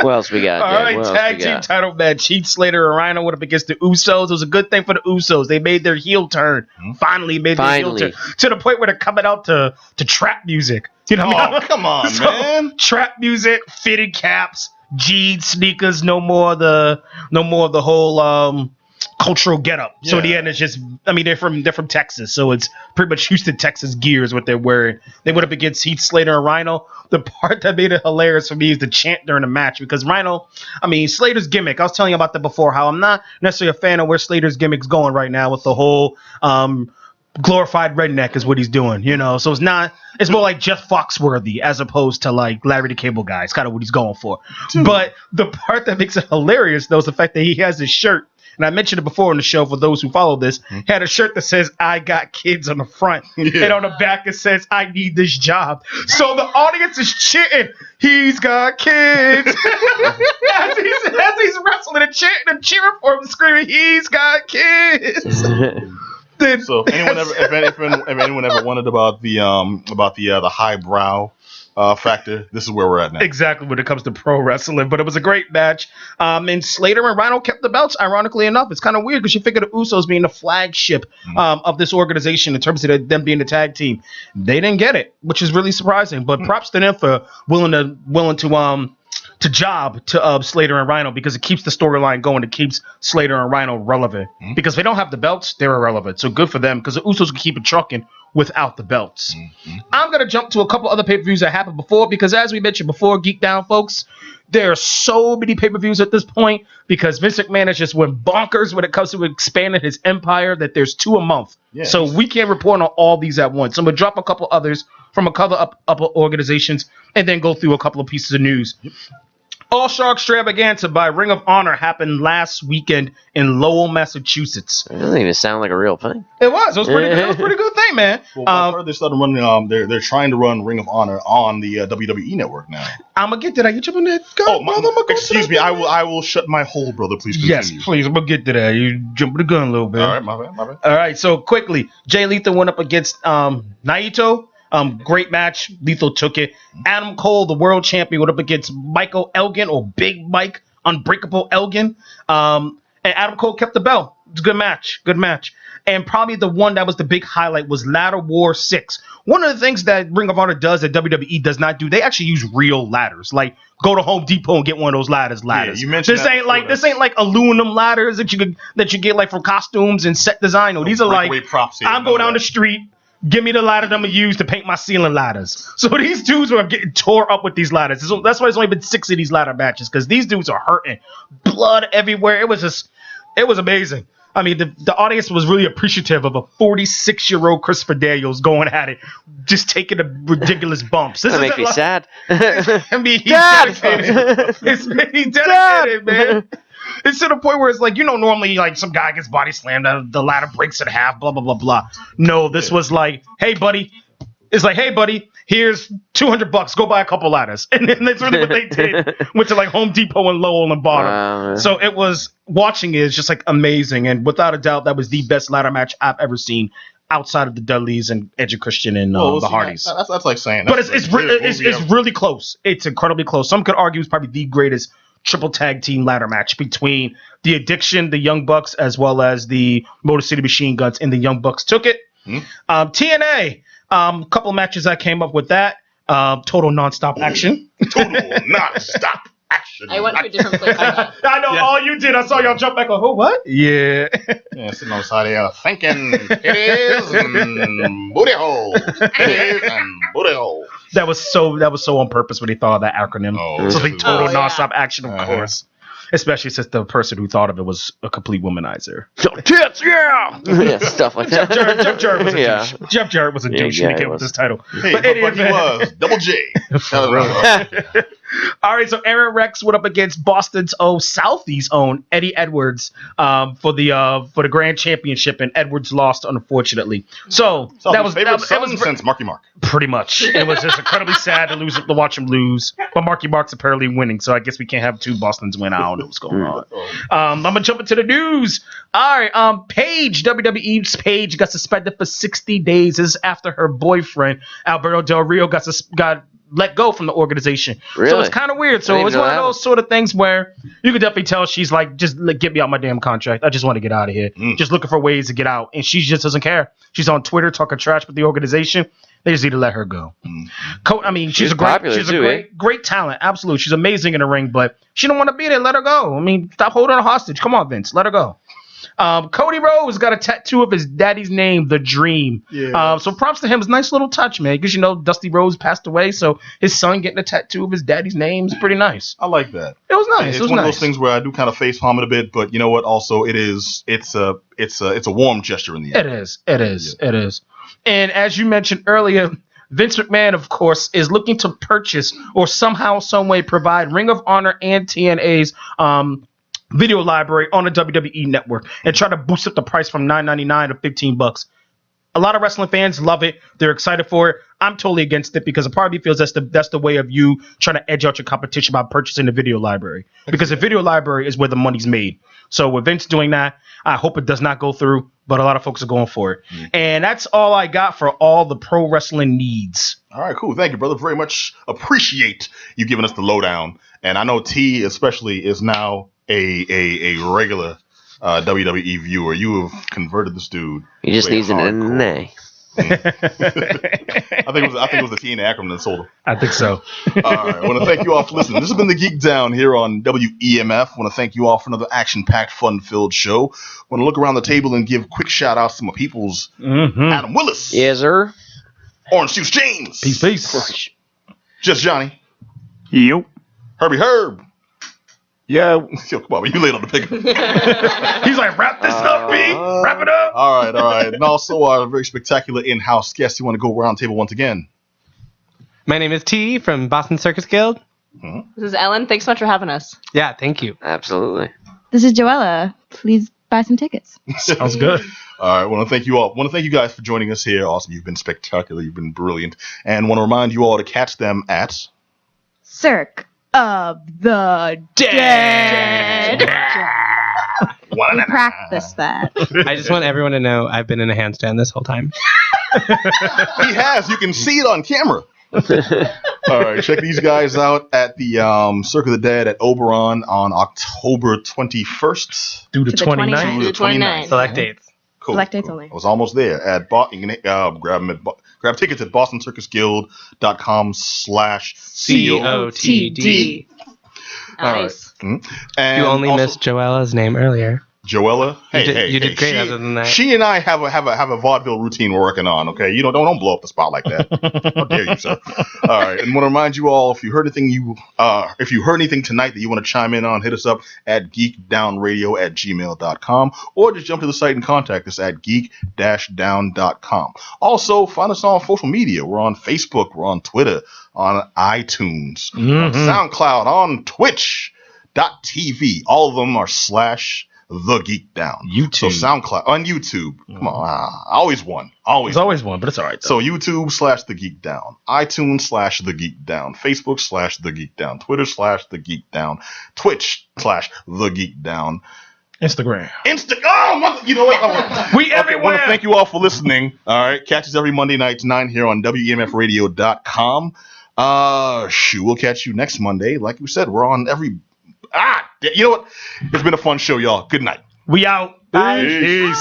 B: What else we got?
C: All right, tag team title match. Heath Slater and Rhino went up against the Usos. It was a good thing for the Usos. They made their heel turn. Finally made their heel turn. To the point where they're coming out to trap music. You know what I mean?
A: Come on, man.
C: Trap music, fitted caps, jeans, sneakers, no more of the whole cultural getup. So in the end, it's just, I mean, they're from Texas, so it's pretty much Houston, Texas gears what they're wearing. They went up against Heath Slater and Rhino. The part that made it hilarious for me is the chant during the match, because Rhino, I mean, Slater's gimmick, I was telling you about that before, how I'm not necessarily a fan of where Slater's gimmick's going right now with the whole glorified redneck is what he's doing, you know. So it's more like Jeff Foxworthy as opposed to like Larry the Cable Guy. It's kind of what he's going for. But the part that makes it hilarious though is the fact that he has his shirt, and I mentioned it before in the show for those who follow this, he had a shirt that says "I got kids" on the front, and on the back it says "I need this job." So the audience is chanting, "He's got kids," as he's wrestling and chanting and cheering for him, screaming, "He's got kids."
A: So if anyone ever wondered about the highbrow factor, this is where we're at now.
C: Exactly when it comes to pro wrestling, but it was a great match. And Slater and Rhino kept the belts. Ironically enough, it's kind of weird because you figure the Usos being the flagship of this organization in terms of them being the tag team, they didn't get it, which is really surprising. But props to them for willing to job to Slater and Rhino, because it keeps the storyline going. It keeps Slater and Rhino relevant because if they don't have the belts, they're irrelevant. So good for them because the Usos can keep it trucking without the belts. I'm going to jump to a couple other pay-per-views that happened before, because as we mentioned before, Geek Down folks, there are so many pay-per-views at this point because Vince McMahon has just went bonkers when it comes to expanding his empire that there's 2 a month. Yes. So we can't report on all these at once. So I'm going to drop a couple others from a couple other organizations and then go through a couple of pieces of news. All-Star Extravaganza by Ring of Honor happened last weekend in Lowell, Massachusetts.
B: It doesn't even sound like a real thing.
C: It was. It was pretty good. It was a pretty good thing, man.
A: Well, I've heard they started running. They're trying to run Ring of Honor on the WWE network now.
C: I'm gonna get to that. You jumping there?
A: Excuse me. I will shut my hole, brother. Please continue.
C: Yes, please. I'm gonna get to that. You jumping the gun a little bit.
A: All right, my bad.
C: All right. So quickly, Jay Lethal went up against Naito. Great match. Lethal took it. Adam Cole, the world champion, went up against Michael Elgin, or Big Mike, Unbreakable Elgin. And Adam Cole kept the belt. It was a good match. Good match. And probably the one that was the big highlight was Ladder War 6. One of the things that Ring of Honor does that WWE does not do, they actually use real ladders. Like, go to Home Depot and get one of those ladders. Yeah,
A: you mentioned
C: this ain't like aluminum ladders that you get like from costumes and set design. No, these are like
A: props here.
C: I'm going down the street. Give me the ladder I'm going to use to paint my ceiling ladders. So these dudes were getting tore up with these ladders. That's why there's only been 6 of these ladder matches, because these dudes are hurting. Blood everywhere. It was amazing. I mean, the audience was really appreciative of a 46-year-old Christopher Daniels going at it, just taking the ridiculous bumps.
B: That makes me sad.
C: I mean, he's dedicated. He's dedicated, man. It's to the point where it's like, normally like some guy gets body slammed, the ladder breaks in half, blah, blah, blah, blah. No, this was like, hey, buddy. It's like, hey, buddy, here's $200. Go buy a couple ladders. And then that's really what they did. Went to like Home Depot and Lowell and bought them. Wow. So it was, watching it is just like amazing. And without a doubt, that was the best ladder match I've ever seen outside of the Dudleys and Edge and Christian and the Hardys.
A: That's like saying.
C: But it's really close. It's incredibly close. Some could argue it's probably the greatest triple tag team ladder match between the Addiction, the Young Bucks, as well as the Motor City Machine Guns, and the Young Bucks took it. TNA, a couple of matches that came up with that. Total nonstop action.
A: Total nonstop action.
D: I went to a different place.
C: I know, all you did. I saw y'all jump back on, oh, what? Yeah.
A: Sitting on the side here thinking, it is booty hole. It is booty hole.
C: That was so on purpose when they thought of that acronym. So the total nonstop action, of course. Especially since the person who thought of it was a complete womanizer.
B: Tits, yeah, stuff like that.
C: Jeff Jarrett was a douche. Jeff Jarrett was a douche when he came with this title.
A: Hey, but he was Double J.
C: All right, so Aaron Rex went up against Boston's Southie's own Eddie Edwards for the Grand Championship, and Edwards lost, unfortunately. So that was
A: since Marky Mark.
C: Pretty much. It was just incredibly sad to watch him lose, but Marky Mark's apparently winning, so I guess we can't have 2 Bostons win. I don't know what's going on. I'm gonna jump into the news. All right, WWE's Paige got suspended for 60 days. This is after her boyfriend Alberto Del Rio got let go from the organization.
B: Really?
C: So it's kind of weird. So it was one of those sort of things where you could definitely tell she's like, just get me out my damn contract. I just want to get out of here. Just looking for ways to get out. And she just doesn't care. She's on Twitter talking trash with the organization. They just need to let her go. I mean, she's a great talent. Absolutely. She's amazing in the ring, but she don't want to be there. Let her go. I mean, stop holding her hostage. Come on, Vince. Let her go. Cody Rhodes got a tattoo of his daddy's name, The Dream.
A: Yeah.
C: So props to him. It's a nice little touch, man. Because Dusty Rhodes passed away, so his son getting a tattoo of his daddy's name is pretty nice.
A: I like that.
C: It was nice.
A: It's one of those things where I do kind of face palm it a bit, but you know what? Also, it's a warm gesture in the end.
C: It is. And as you mentioned earlier, Vince McMahon, of course, is looking to purchase or somehow, some way provide Ring of Honor and TNA's video library on the WWE network and try to boost up the price from $9.99 to $15. A lot of wrestling fans love it. They're excited for it. I'm totally against it because a part of me feels that's the way of you trying to edge out your competition by purchasing the video library. Because the video library is where the money's made. So with Vince doing that, I hope it does not go through, but a lot of folks are going for it. And that's all I got for all the pro wrestling needs.
A: All right, cool. Thank you, brother. Very much appreciate you giving us the lowdown. And I know T especially is now a regular WWE viewer. You have converted this dude.
B: He just needs an NA.
A: I think it was the TNA acronym that sold him.
C: I think so.
A: All right. I want to thank you all for listening. This has been the Geek Down here on WEMF. I want to thank you all for another action-packed, fun-filled show. I want to look around the table and give quick shout-outs to my peoples. Adam Willis.
B: Yes, sir.
A: Orange Juice James.
C: Peace.
A: Just Johnny.
G: Yo.
A: Herbie Herb.
G: Yo.
A: Yo, come on, you laid on the pick.
C: He's like, wrap this up, B. Wrap it up.
A: All right. And also our very spectacular in-house guest. You want to go around the table once again?
E: My name is T from Boston Circus Guild.
D: This is Ellen. Thanks so much for having us.
E: Yeah, thank you.
B: Absolutely.
F: This is Joella. Please buy some tickets.
C: Sounds good.
A: All right. I want to thank you all. I want to thank you guys for joining us here. Awesome. You've been spectacular. You've been brilliant. And want to remind you all to catch them at
F: Cirque of the Dead. We practiced that.
E: I just want everyone to know I've been in a handstand this whole time.
A: He has. You can see it on camera. All right. Check these guys out at the Cirque of the Dead at Oberon on October 21st.
C: Do the
F: To the
C: 29th.
A: To the 29th.
E: Select dates.
A: Cool.
F: Select dates only.
A: I was almost there. You can grab tickets at BostonCircusGuild.com/COTD.
D: Nice.
A: And
E: You only
A: also,
E: missed Joella's name earlier.
A: Joella.
E: You did great other than that.
A: She and I have a vaudeville routine we're working on. Okay, don't blow up the spot like that. How dare you, sir? All right, and want to remind you all, if you heard anything tonight that you want to chime in on, hit us up at geekdownradio@gmail.com or just jump to the site and contact us at geek-down.com. Also, find us on social media. We're on Facebook, we're on Twitter, on iTunes, on SoundCloud, on Twitch.tv. All of them are /The Geek Down.
C: YouTube.
A: So SoundCloud on YouTube. Come on, always one.
C: There's always one, but it's all right.
A: So YouTube /The Geek Down, iTunes /The Geek Down, Facebook /The Geek Down, Twitter /The Geek Down, Twitch /The Geek Down,
C: Instagram.
A: You know what?
C: We everywhere.
A: I want to thank you all for listening. All right, catch us every Monday night 9 here on WEMFradio.com. We'll catch you next Monday. Like we said, we're on every. You know what? It's been a fun show, y'all. Good night.
C: We out.
A: Peace.